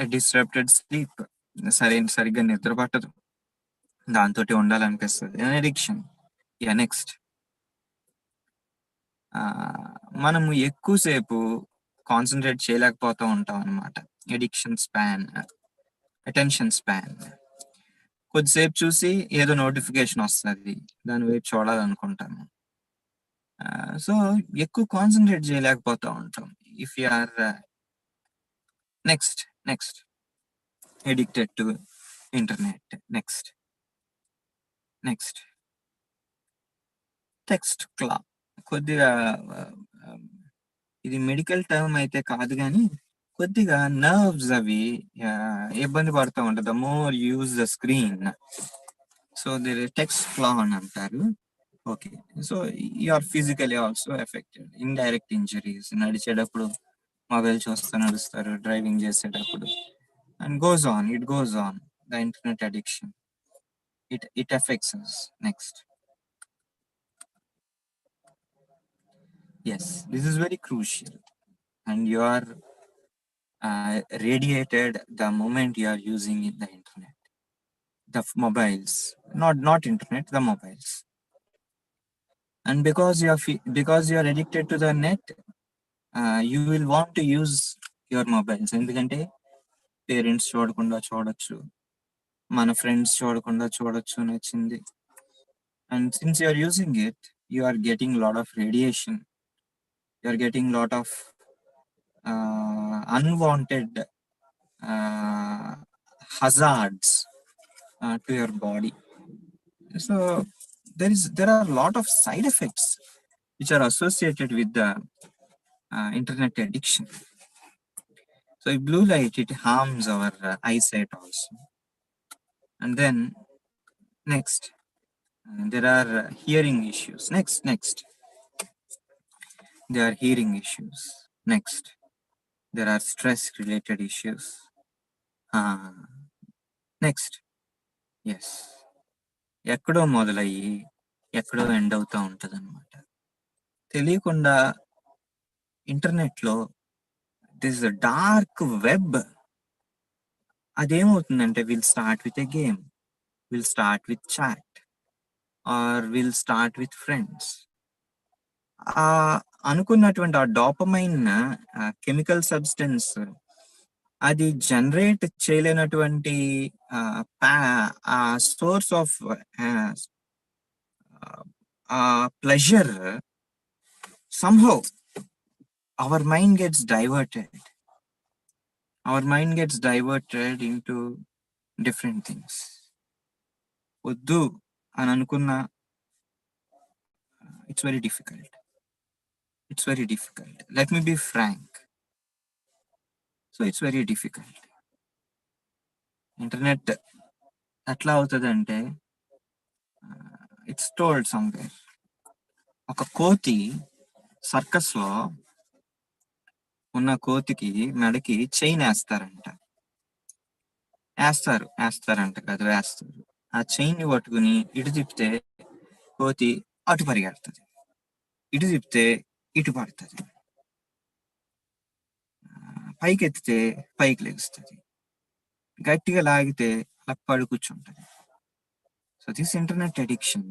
a disrupted sleep, సరిగ్గా నిద్ర పట్టదు, దాంతో ఉండాలనిపిస్తుంది, addiction. Yeah, next, మనము ఎక్కువసేపు concentrate చేయలేకపోతూ ఉంటాం అన్నమాట. Addiction span, attention span. కొద్దిసేపు చూసి ఏదో నోటిఫికేషన్ వస్తుంది, దాని వైపు చూడాలనుకుంటాము. సో ఎక్కువ కాన్సన్ట్రేట్ చేయలేకపోతూ ఉంటాం. If you are next addicted to internet. Next. Text క్లా కొద్దిగా ఇది మెడికల్ టర్మ్ అయితే కాదు కానీ కొద్దిగా నర్వ్స్ అవి ఇబ్బంది పడుతూ ఉంటుంది. The more use the screen, so the text flaw అని అంటారు. Okay, so you're physically also affected. Indirect injuries, నడిచేటప్పుడు మొబైల్ చూస్తూ నడుస్తారు, డ్రైవింగ్ చేసేటప్పుడు, and goes on the internet addiction. It affects us. Next. Yes, this is very crucial, and you are radiated the moment you are using the internet, the mobiles, not internet, the mobiles. And because you are addicted to the net, you will want to use your mobiles. ఎందుకంటే parents చూడకుండా చూడొచ్చు, మన friends చూడకుండా చూడొచ్చు నచ్చింది. And since you are using it, you are getting a lot of radiation. You are getting a lot of unwanted hazards to your body. So there are a lot of side effects which are associated with the internet addiction. So in blue light, it harms our eyesight also. And then next, there are hearing issues. Next. There are hearing issues. Next, there are stress related issues. Next, yes, ఎక్కడో మొదలయ్యి ఎక్కడో end అవుతూ ఉంటుంది అనమాట. తెలియకుండా ఇంటర్నెట్లో this dark web, అదేమవుతుందంటే will start with a game, will start with chat, or will start with friends. అనుకున్నటువంటి ఆ డోపమైన్ కెమికల్ సబ్స్టెన్స్ అది జనరేట్ చేయలేనటువంటి source of pleasure, somehow our mind gets diverted into different things. వద్దు అని అనుకున్న, it's very difficult. Let me be frank. So it's very difficult. Internet ఎట్లా అవుతుందంటే, it's told somewhere, ఒక కోతి సర్కస్ లో ఉన్న కోతికి మెడకి చైన్ వేస్తారంట కాదు. ఆ చైన్ ని పట్టుకుని ఇటు తిప్పితే కోతి అటు పరిగెడుతుంది, ఇటు తిప్పితే ఇటు పడుతుంది, పైకి ఎత్తితే పైకి లెగుస్తుంది, గట్టిగా లాగితే అలా పడి కూర్చుంటుంది. So this internet addiction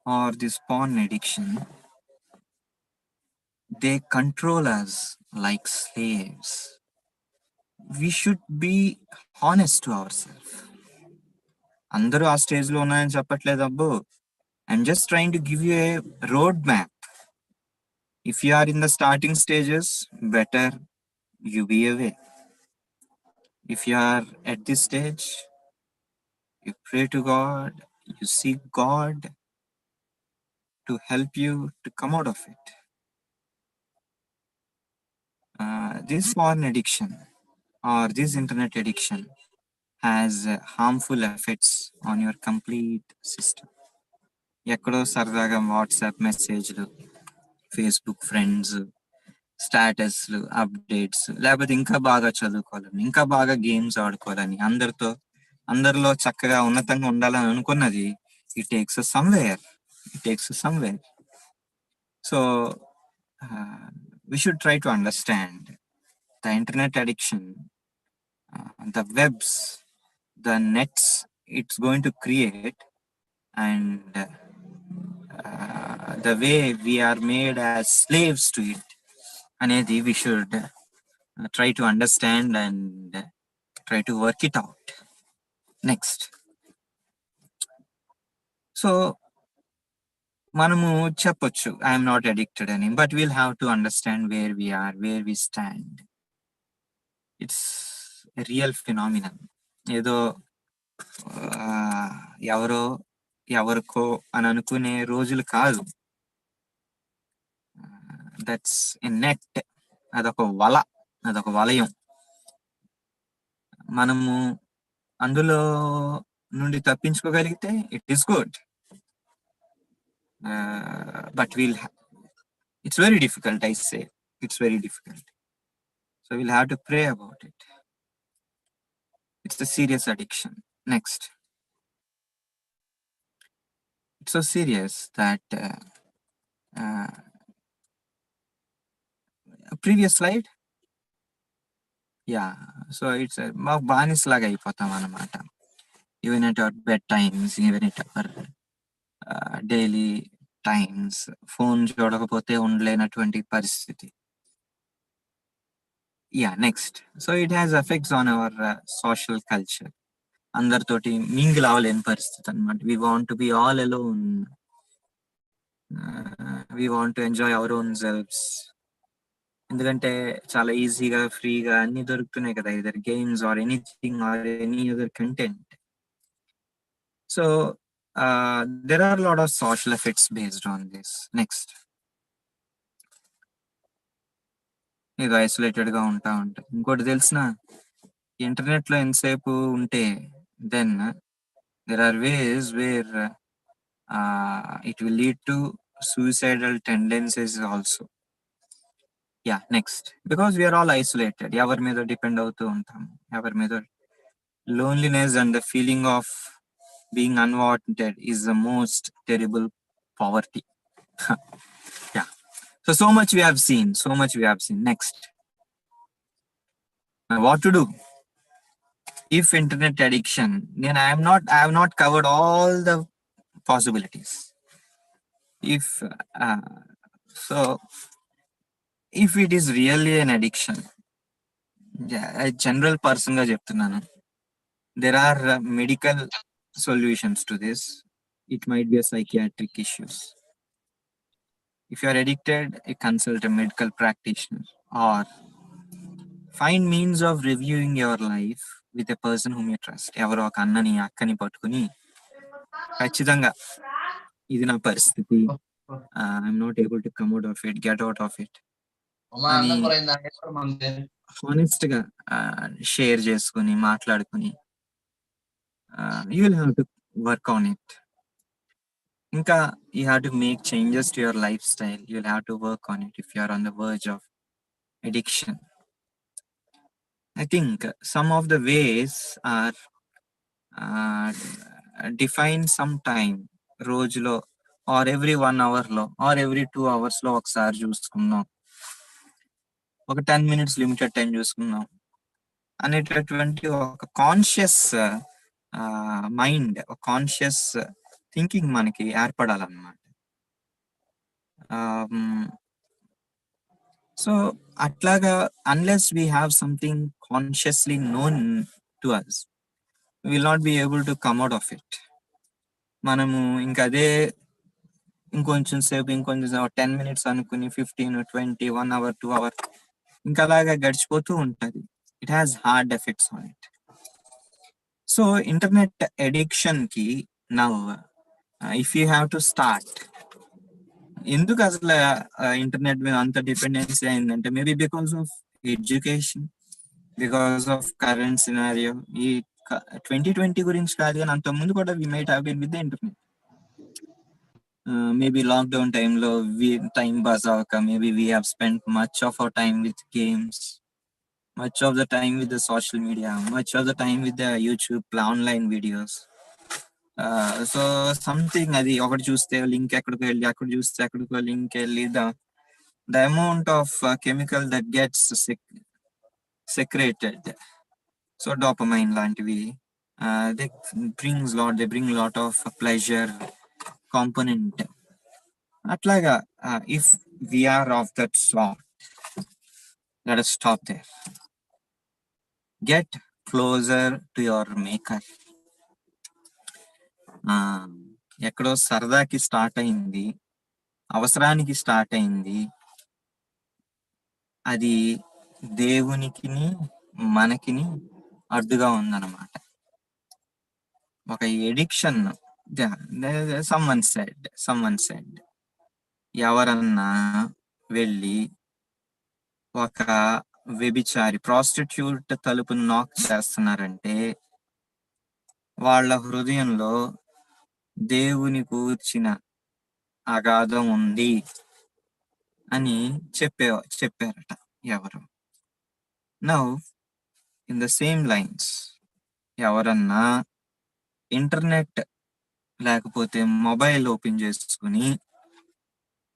or this porn addiction, they control us like slaves. We should be honest to ourselves. అందరూ ఆ స్టేజ్ లో ఉన్నాయని చెప్పట్లేదు అబ్బో. I'm just trying to give you a roadmap. If you are in the starting stages, better you be away. If you are at this stage, you pray to God, you seek God to help you to come out of it. This porn addiction or this internet addiction has harmful effects on your complete system. ఎక్కడో సరదాగా WhatsApp మెసేజ్లు, Facebook friends, స్టాటస్లు, updates, లేకపోతే ఇంకా బాగా చదువుకోవాలని, ఇంకా బాగా games ఆడుకోవాలని, అందరిలో చక్కగా ఉన్నతంగా ఉండాలని అనుకున్నది it takes us somewhere. So we should try to understand the internet addiction, the webs, the nets it's going to create, and the way we are made as slaves to it. Anedi, we should try to understand and try to work it out. Next. So మనము చెప్పొచ్చు I'm not addicted అని, but we'll have to understand where we are, where we stand. It's real phenomenon. ఏదో ఎవరో ఎవరికో అని అనుకునే రోజులు కాదు. That's a net. అదొక వల, అదొక వలయం. మనము అందులో నుండి తప్పించుకోగలిగితే it is good. But it's very difficult, I say. It's very difficult. So we'll have to pray about it. It's a serious addiction. Next. It's so serious that previous slide. Yeah. So it's మాకు బానిస లాగా అయిపోతాం అన్నమాట. Even at our bed times, even at our daily times, phone చూడకపోతే ఉండలేనటువంటి పరిస్థితి. Yeah, next. So it has effects on our social culture. అందరితోటి mingle అవ్వలేని పరిస్థితి అన్నమాట. We want to be all alone. We want to enjoy our own selves. ఎందుకంటే చాలా ఈజీగా ఫ్రీగా అన్ని దొరుకుతున్నాయి కదా, either games or anything or any other content. So there are a lot of social effects based on this. Next. ఇది isolated గా ఉంటా ఉంటుంది. ఇంకోటి తెలిసిన, ఇంటర్నెట్ లో ఎంతసేపు ఉంటే then there are ways where it will lead to suicidal tendencies also. Yeah, next. Because we are all isolated. ఎవరి మీద డిపెండ్ అవుతూ ఉంటాం, ఎవరి మీద. Loneliness and the feeling of being unwanted is the most terrible poverty. Yeah. So much we have seen. Next. What to do? If internet addiction, then I have not covered all the possibilities. If it is really an addiction, a general person ga cheptunnanu, there are medical solutions to this. It might be a psychiatric issues. If you are addicted, consult a medical practitioner or find means of reviewing your life with a person whom you trust. ఎవరో ఒక అన్నని అక్కని పట్టుకుని ఖచ్చితంగా ఇది నా పరిస్థితి, I'm not able to come out of it, get out of it అని హానెస్ట్ గా షేర్ చేసుకుని మాట్లాడుకుని you will have to work on it. ఇంకా you have to make changes to your life style. You will have to work on it if you are on the verge of addiction. I think some of the ways are define some time, రోజులో or every 1 hour లో or every 2 hours లో ఒకసారి చూసుకుందాం, ఒక 10 minutes limited time చూసుకుందాం అనేటటువంటి ఒక conscious mind, ఒక కాన్షియస్ థింకింగ్ మనకి ఏర్పడాలన్నమాట. సో అట్లాగా unless we have something consciously known to us, we will not be able to come out of it. మనము ఇంకా అదే ఇంకొంచెం 10 minutes అనుకుని 15, 20, 1 hour, 2 hour ఇంకా అలాగా గడిచిపోతూ ఉంటుంది. It has hard effects on it. So internet addiction కి now if you have to start, ఎందుకు అసలు ఇంటర్నెట్ మీద అంత డిపెండెన్సీ అయిందంటే maybe because of education, because of current scenario. ఈ 2020 గురించి కాదు కానీ అంత ముందు కూడా we might have been with the internet. Maybe lockdown టైంలో టైం పాస్ అవ్వక maybe we have spent much of our time with games, much of the time with the social media, much of the time with the YouTube online videos. So something అది ఒకటి చూస్తే link ఎక్కడికి వెళ్ళి, అక్కడ చూస్తే ఎక్కడికో link వెళ్ళి, the amount of chemical that gets secreted, so dopamine లాంటివి, they bring lot of pleasure component. అట్లాగా if we are of that sort, let us stop there. Get closer to your maker. ఎక్కడో సరదాకి start అయింది, అవసరానికి start అయింది, అది దేవునికిని మనకిని అడ్డుగా ఉందన్నమాట. ఒక ఎడిక్షన్. సమ్మన్ సెడ్ ఎవరన్నా వెళ్ళి ఒక వ్యభిచారి ప్రాస్టిట్యూట్ తలుపును నాక్ చేస్తున్నారంటే వాళ్ళ హృదయంలో దేవుని గూర్చిన అగాధం ఉంది అని చెప్పారట ఎవరు. Now in the same lines ఎవరన్నా ఇంటర్నెట్ లేకపోతే మొబైల్ ఓపెన్ చేసుకుని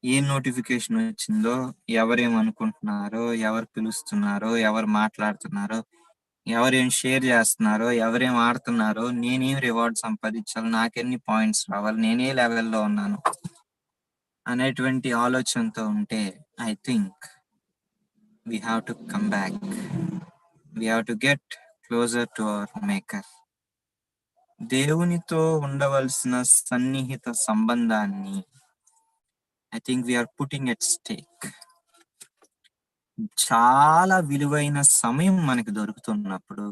ఏ నోటిఫికేషన్ వచ్చిందో, ఎవరేమనుకుంటున్నారో, ఎవరు పిలుస్తున్నారో, ఎవరు మాట్లాడుతున్నారో, ఎవరేం షేర్ చేస్తున్నారో, ఎవరేం ఆడుతున్నారో, నేనేం రివార్డ్ సంపాదించాలి, నాకెన్ని పాయింట్స్ రావాలి, నేనే లెవెల్లో ఉన్నాను అనేటువంటి ఆలోచనతో ఉంటే I think we have to come back. We have to get closer to our maker. దేవునితో ఉండవలసిన సన్నిహిత సంబంధాన్ని I think we're putting at stake. చాలా విలువైన సమయం మనకు దొరుకుతున్నప్పుడు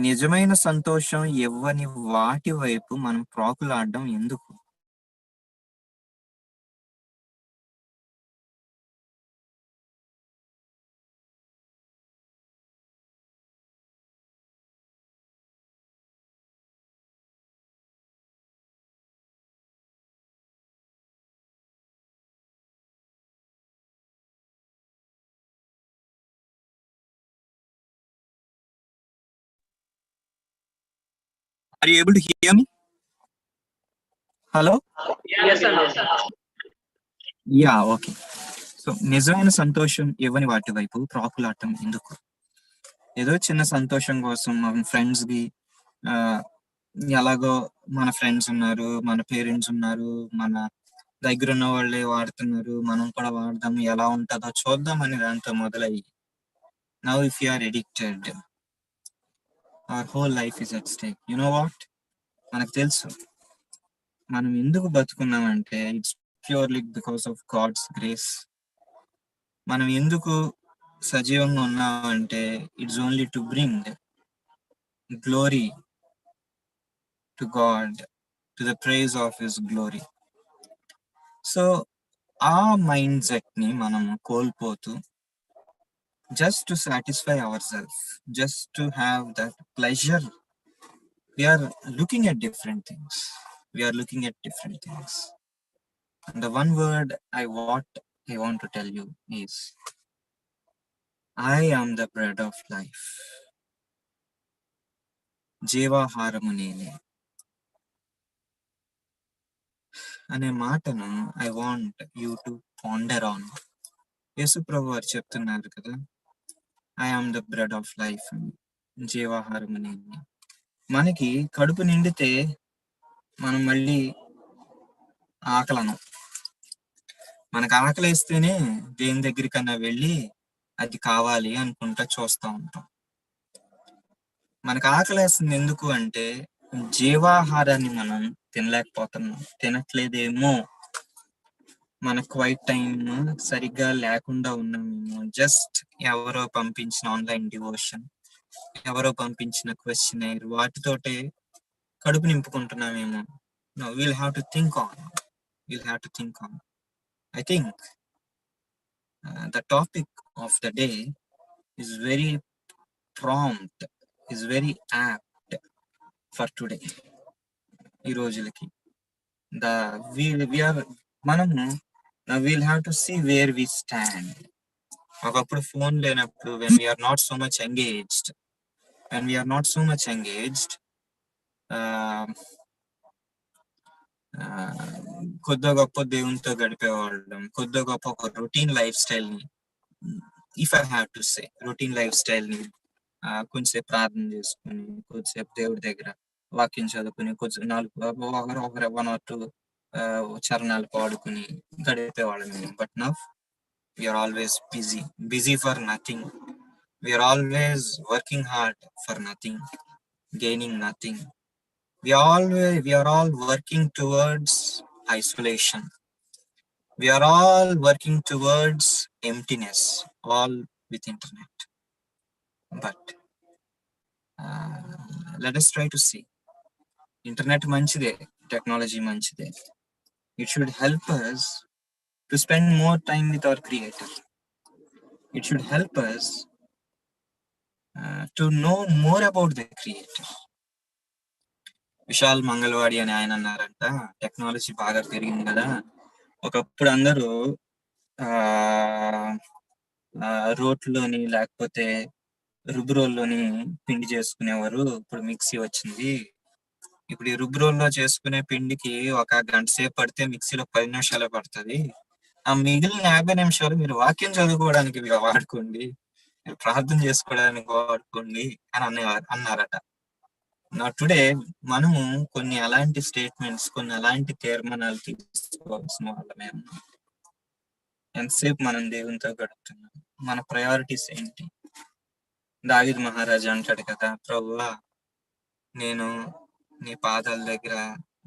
నిజమైన సంతోషం ఇవ్వని వాటి వైపు మనం ప్రాకులాడడం ఎందుకు? Are you able to hear me? Hello? Yes, sir. Yeah, okay. So నిజమైన సంతోషం ఇవ్వని వాటి వైపు ప్రాకులాటం ఎందుకు? ఏదో చిన్న సంతోషం కోసం మన ఫ్రెండ్స్ కి ఎలాగో మన ఫ్రెండ్స్ ఉన్నారు, మన పేరెంట్స్ ఉన్నారు, మన దగ్గర ఉన్న వాళ్ళే వాడుతున్నారు, మనం కూడా వాడదాం, ఎలా ఉంటుందో చూద్దాం అని దాంతో మొదలయ్యి now if you are addicted, our whole life is at stake. You know what, మనకు తెలుసు మనం ఎందుకు బతుకున్నామంటే it's purely because of God's grace. మనం ఎందుకు సజీవంగా ఉన్నామంటే it's only to bring glory to God, to the praise of his glory. So ఆ మైండ్ సెట్ ని మనం కోల్పోతూ just to satisfy ourselves, just to have that pleasure, we are looking at different things. And the one word I want to tell you is, I am the bread of life. జీవాహారము నేనే అనే మాటను I want you to ponder on. యేసు ప్రభు వారు చెప్తున్నారు కదా, I am the bread of life, జీవాహారము నేనే. మనకి కడుపు నిండితే మనం మళ్ళీ ఆకలను, మనకు ఆకలిస్తేనే దేని దగ్గరికన్నా వెళ్ళి అది కావాలి అనుకుంటా చూస్తూ ఉంటాం. మనకు ఆకలేస్తుంది ఎందుకు అంటే జీవాహారాన్ని మనం తినట్లేదేమో, మన క్వైట్ టైం సరిగ్గా లేకుండా ఉన్నామేమో, జస్ట్ ఎవరో పంపించిన ఆన్లైన్ డివోషన్, ఎవరో పంపించిన క్వశ్చనైర్, వాటితోటే కడుపు నింపుకుంటున్నామేమో. No, we'll have to think on. I think the topic of the day is very prompt, is very apt for today. ఈ రోజులకి we'll have to see where we stand. ఒకప్పుడు phone లేనప్పుడు when we are not so much engaged, కొద్దిగా గొప్ప దేవునితో గడిపేవాళ్ళం, కొద్దిగా గొప్ప ఒక రొటీన్ లైఫ్ స్టైల్ ని, if I have to say routine life style ని కొంచెంసేపు ప్రార్థన చేసుకుని, కొద్దిసేపు దేవుడి దగ్గర వాక్యం చదువుకుని, కొంచెం 1 or 2 చరణాలు పాడుకుని గడిపేవాళ్ళం. But now we are always busy for nothing. We are always working hard for nothing, gaining nothing. We are all working towards isolation. We are all working towards emptiness, all with internet. But let us try to see. Internet manchide, technology manchide. It should help us to spend more time with our creator. It should help us to know more about the creator. Vishal Mangalwadi అని ఆయన అన్నారంట, technology బాగా పెరిగింది కదా, ఒకప్పుడు అందరూ రోట్లోని లేకపోతే రుబ్బురోల్లోని పిండి చేసుకునేవారు. ఇప్పుడు మిక్సీ వచ్చింది. ఇప్పుడు ఈ రుబ్బురోల్లో చేసుకునే పిండికి ఒక గంట సేపు పడితే మిక్సీలో 10 నిమిషాలే పడుతుంది. ఆ మిగిలిన 50 నిమిషాలు మీరు వాక్యం చదువుకోవడానికి వాడుకోండి, ప్రార్థన చేసుకోవడానికి వాడుకోండి అని అన్నారట. నా టుడే మనము కొన్ని అలాంటి స్టేట్మెంట్స్, కొన్ని అలాంటి తీర్మానాలు తీసుకోవాల్సిన వాళ్ళమే ఉన్నాం. ఎంతసేపు మనం దేవునితో గడుపుతున్నాం? మన ప్రయారిటీస్ ఏంటి? దావీదు మహారాజా అంటాడు కదా, ప్రభువా నేను నీ పాదాల దగ్గర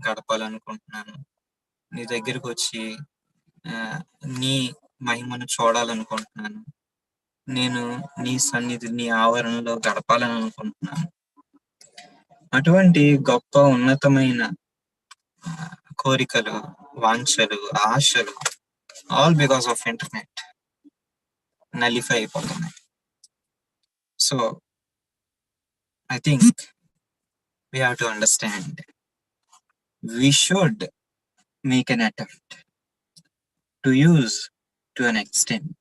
గడపాలనుకుంటున్నాను, నీ దగ్గరకు వచ్చి నీ మహిమను చూడాలనుకుంటున్నాను, నేను నీ సన్నిధి, నీ ఆవరణలో గడపాలని అనుకుంటున్నాను. అటువంటి గొప్ప ఉన్నతమైన కోరికలు, వాంఛలు, ఆశలు all because of internet nullify అయిపోతున్నాయి. So I think we have to understand, we should make an attempt to use to an extent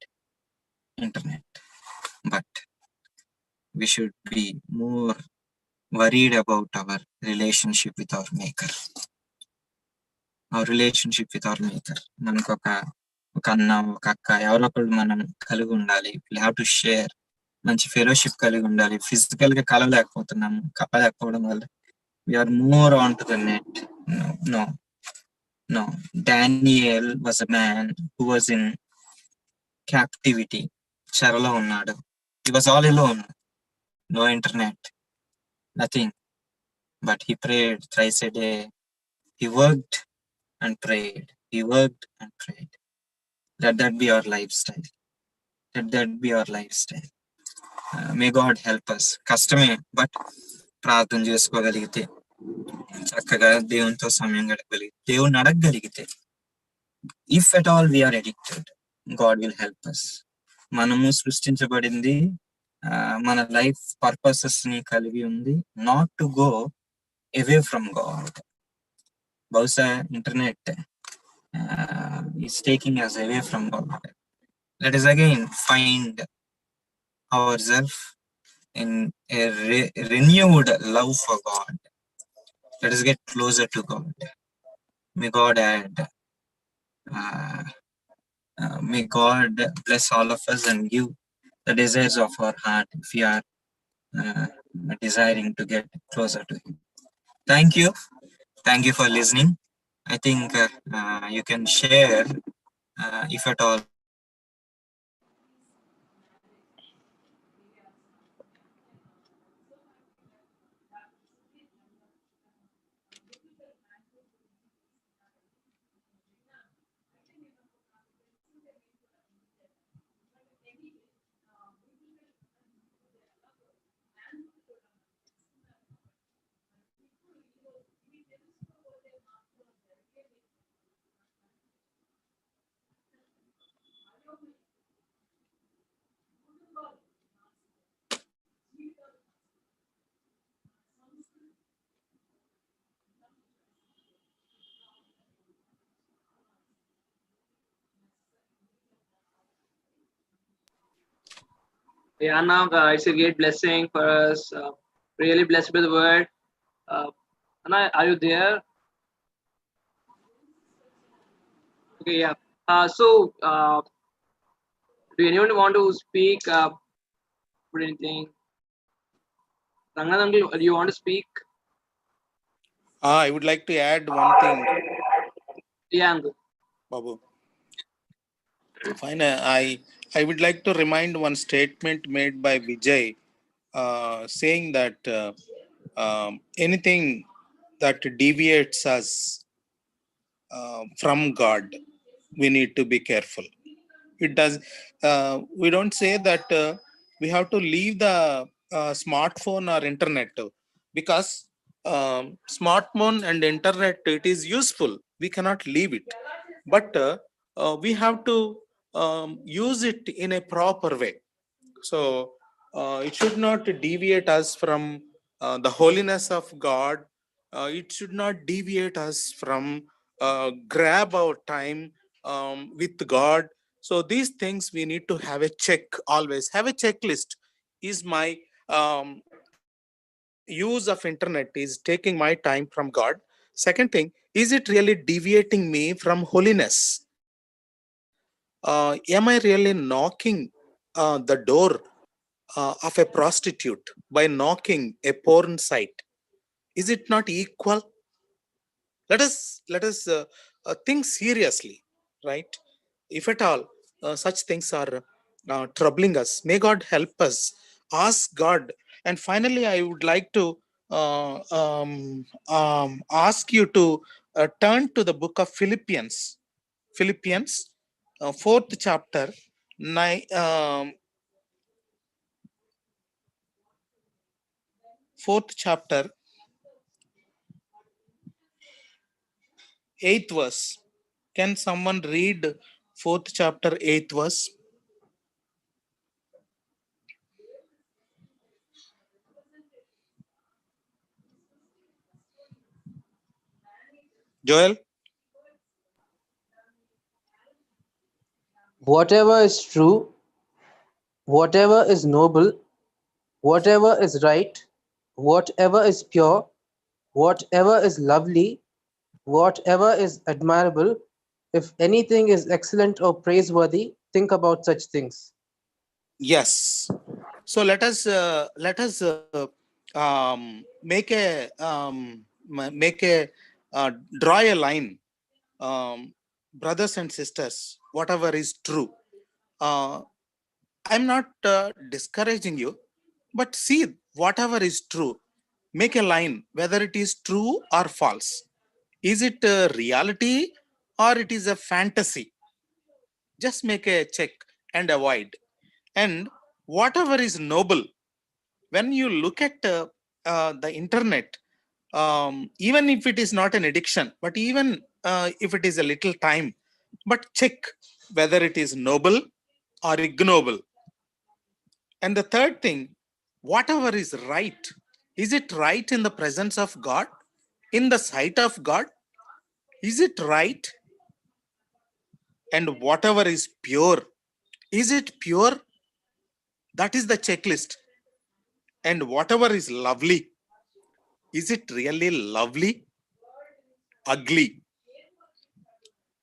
internet, but we should be more worried about our relationship with our maker. Our relationship with our maker. మనకు ఒక అన్న, ఒక అక్క, ఎవరో ఒకళ్ళు మనం కలిగి ఉండాలి. we have to share, మంచి ఫెలోషిప్ కలిగి ఉండాలి. ఫిజికల్ గా కలవలేకపోతున్నాము, కలవలేకపోవడం వల్ల we are more onto the net. No. Daniel was a man who was in captivity. చెరలో ఉన్నాడు. He was all alone. No internet, nothing. But he prayed thrice a day. He worked and prayed. He worked and prayed. Let that be our lifestyle. Let that be our lifestyle. May God help us. కష్టమే, but ప్రార్థన చేసుకోగలిగితే, చక్కగా దేవునితో సమయం గడపగలిగితే, దేవుని అడగగలిగితే, if at all we're addicted, God will help us. మనము సృష్టించబడింది మన లైఫ్ పర్పసెస్ ని కలిగి ఉంది, not to go away from God. బహుశా internet is taking us away from God. Let us again find ourselves in a renewed love for God. Let us get closer to God. May God add, may God bless all of us and give the desires of our heart if we are desiring to get closer to Him. Thank you for listening. I think you can share if at all. Yeah, now it's a great blessing for us. Really blessed by the word. Anna, are you there? Okay, yeah. So, do anyone want to speak? Put anything? Rangan uncle, do you want to speak? I would like to add one thing. Yeah, uncle. Babu. Fine. I would like to remind one statement made by Vijay, saying that anything that deviates us from God, we need to be careful. It does. we don't say that we have to leave the smartphone or internet, because smartphone and internet, it is useful, we cannot leave it, but we have to use it in a proper way. So it should not deviate us from the holiness of God. It should not deviate us from grab our time with God. So these things we need to have a check, always have a checklist. Is my use of internet is taking my time from God? Second thing, is it really deviating me from holiness? Am I really knocking the door of a prostitute by knocking a porn site? Is it not equal? Let us think seriously, right? If at all such things are troubling us, may God help us. Ask God. And finally, I would like to ask you to turn to the book of Philippians, fourth chapter, fourth chapter, 8th verse. Can someone read fourth chapter, 8th verse? Joel? Whatever is true, whatever is noble, whatever is right, whatever is pure, whatever is lovely, whatever is admirable, if anything is excellent or praiseworthy, think about such things. Yes. So let us make a draw a line, brothers and sisters. Whatever is true, I'm not discouraging you, but see, whatever is true, make a line whether it is true or false. Is it a reality or it is a fantasy? Just make a check and avoid. And whatever is noble, when you look at the internet, even if it is not an addiction, but even if it is a little time, but check whether it is noble or ignoble. And the third thing, whatever is right, is it right in the presence of God, in the sight of God? Is it right? And whatever is pure, is it pure? That is the checklist. And whatever is lovely, is it really lovely? Ugly?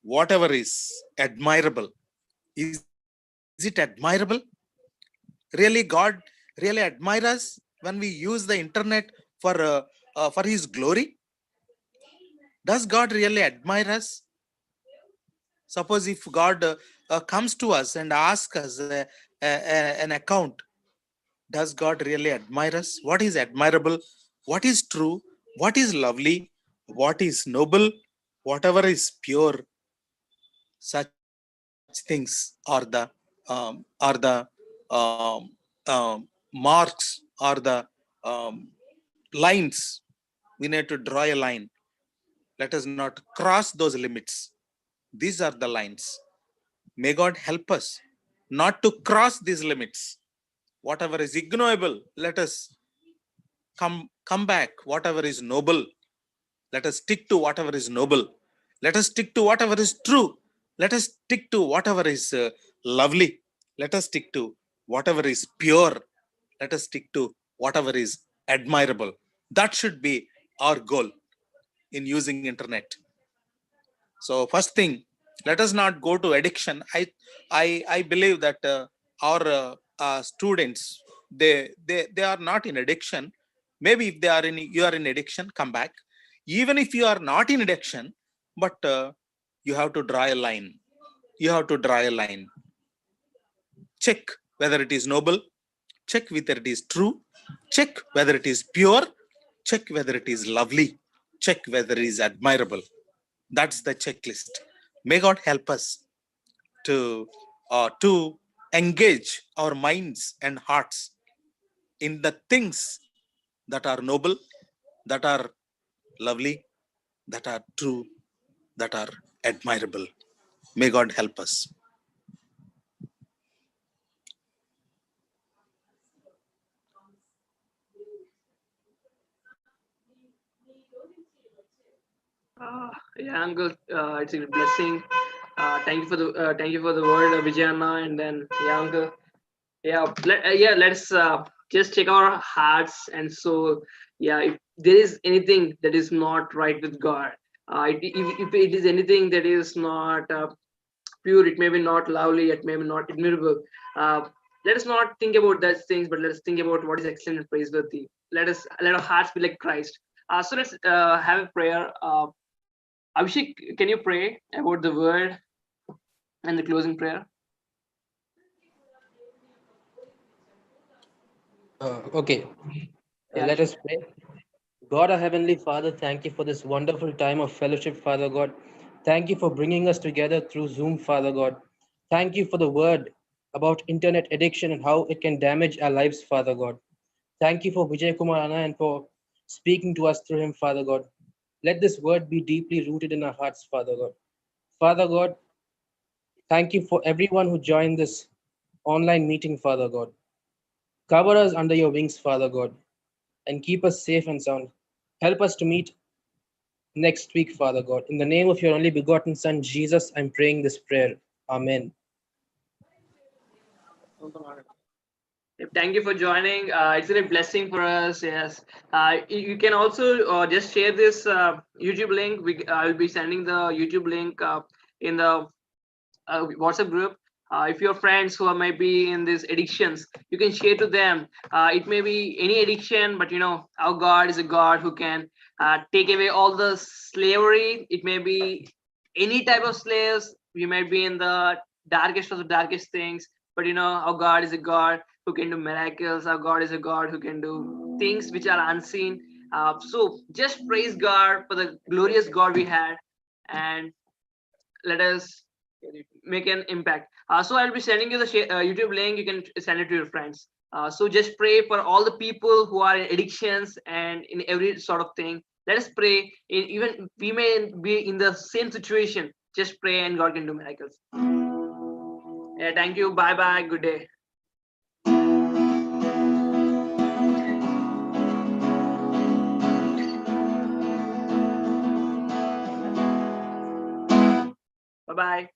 Whatever is admirable, is it admirable? Really, God really admire us when we use the internet for His glory? Does God really admire us? Suppose if God comes to us and asks us an account, does God really admire us? What is admirable? What is true? What is lovely? What is noble? Whatever is pure? Such things are the marks, are the um, lines. We need to draw a line. Let us not cross those limits. These are the lines. May God help us not to cross these limits. Whatever is ignoble, let us come back. Whatever is noble, let us stick to whatever is noble. Let us stick to whatever is true. Let us stick to whatever is lovely. Let us stick to whatever is pure. Let us stick to whatever is admirable. That should be our goal in using internet. So first thing, let us not go to addiction. I believe that our students, they are not in addiction. Maybe if you are in addiction, come back. Even if you are not in addiction, but you have to draw a line. You have to draw a line. Check whether it is noble. Check whether it is true. Check whether it is pure. Check whether it is lovely. Check whether it is admirable. That's the checklist. May God help us to engage our minds and hearts in the things that are noble, that are lovely, that are true, that are admirable. May God help us. Yeah, Uncle, it's a blessing. Thank you for the word, Vijayana, and then yeah, Uncle. Let's just check our hearts and soul. Yeah, if there is anything that is not right with God, if it is anything that is not pure, it may be not lovely, it may be not admirable. Uh, let us not think about those things, but let us think about what is excellent and praiseworthy. Let our hearts be like Christ. So let's have a prayer. Abhishek, can you pray about the word and the closing prayer? Okay, Yeah, let sure. us pray. God, our Heavenly Father, thank you for this wonderful time of fellowship, Father God. Thank you for bringing us together through Zoom, Father God. Thank you for the word about internet addiction and how it can damage our lives, Father God. Thank you for Vijay Kumar Anna and for speaking to us through him, Father God. Let this word be deeply rooted in our hearts, Father God. Father God, thank you for everyone who joined this online meeting, Father God. Cover us under your wings, Father God, and keep us safe and sound. Help us to meet next week, Father God. In the name of your only begotten Son, Jesus, I'm praying this prayer. Amen. Thank you for joining. It's a blessing for us. Yes. You can also just share this YouTube link. I will be sending the YouTube link in the WhatsApp group. If your friends who might be in these addictions, you can share to them. It may be any addiction, but our God is a God who can take away all the slavery. It may be any type of slaves. We might be in the darkest of the darkest things, but our God is a God who can do miracles. Our God is a God who can do things which are unseen. So just praise God for the glorious God we had, and let us make an impact. So I'll be sending you the YouTube link. You can send it to your friends. So just pray for all the people who are in addictions and in every sort of thing. Let us pray. Even we may be in the same situation. Just pray, and God can do miracles. Yeah, thank you. Bye bye. Good day. Bye bye.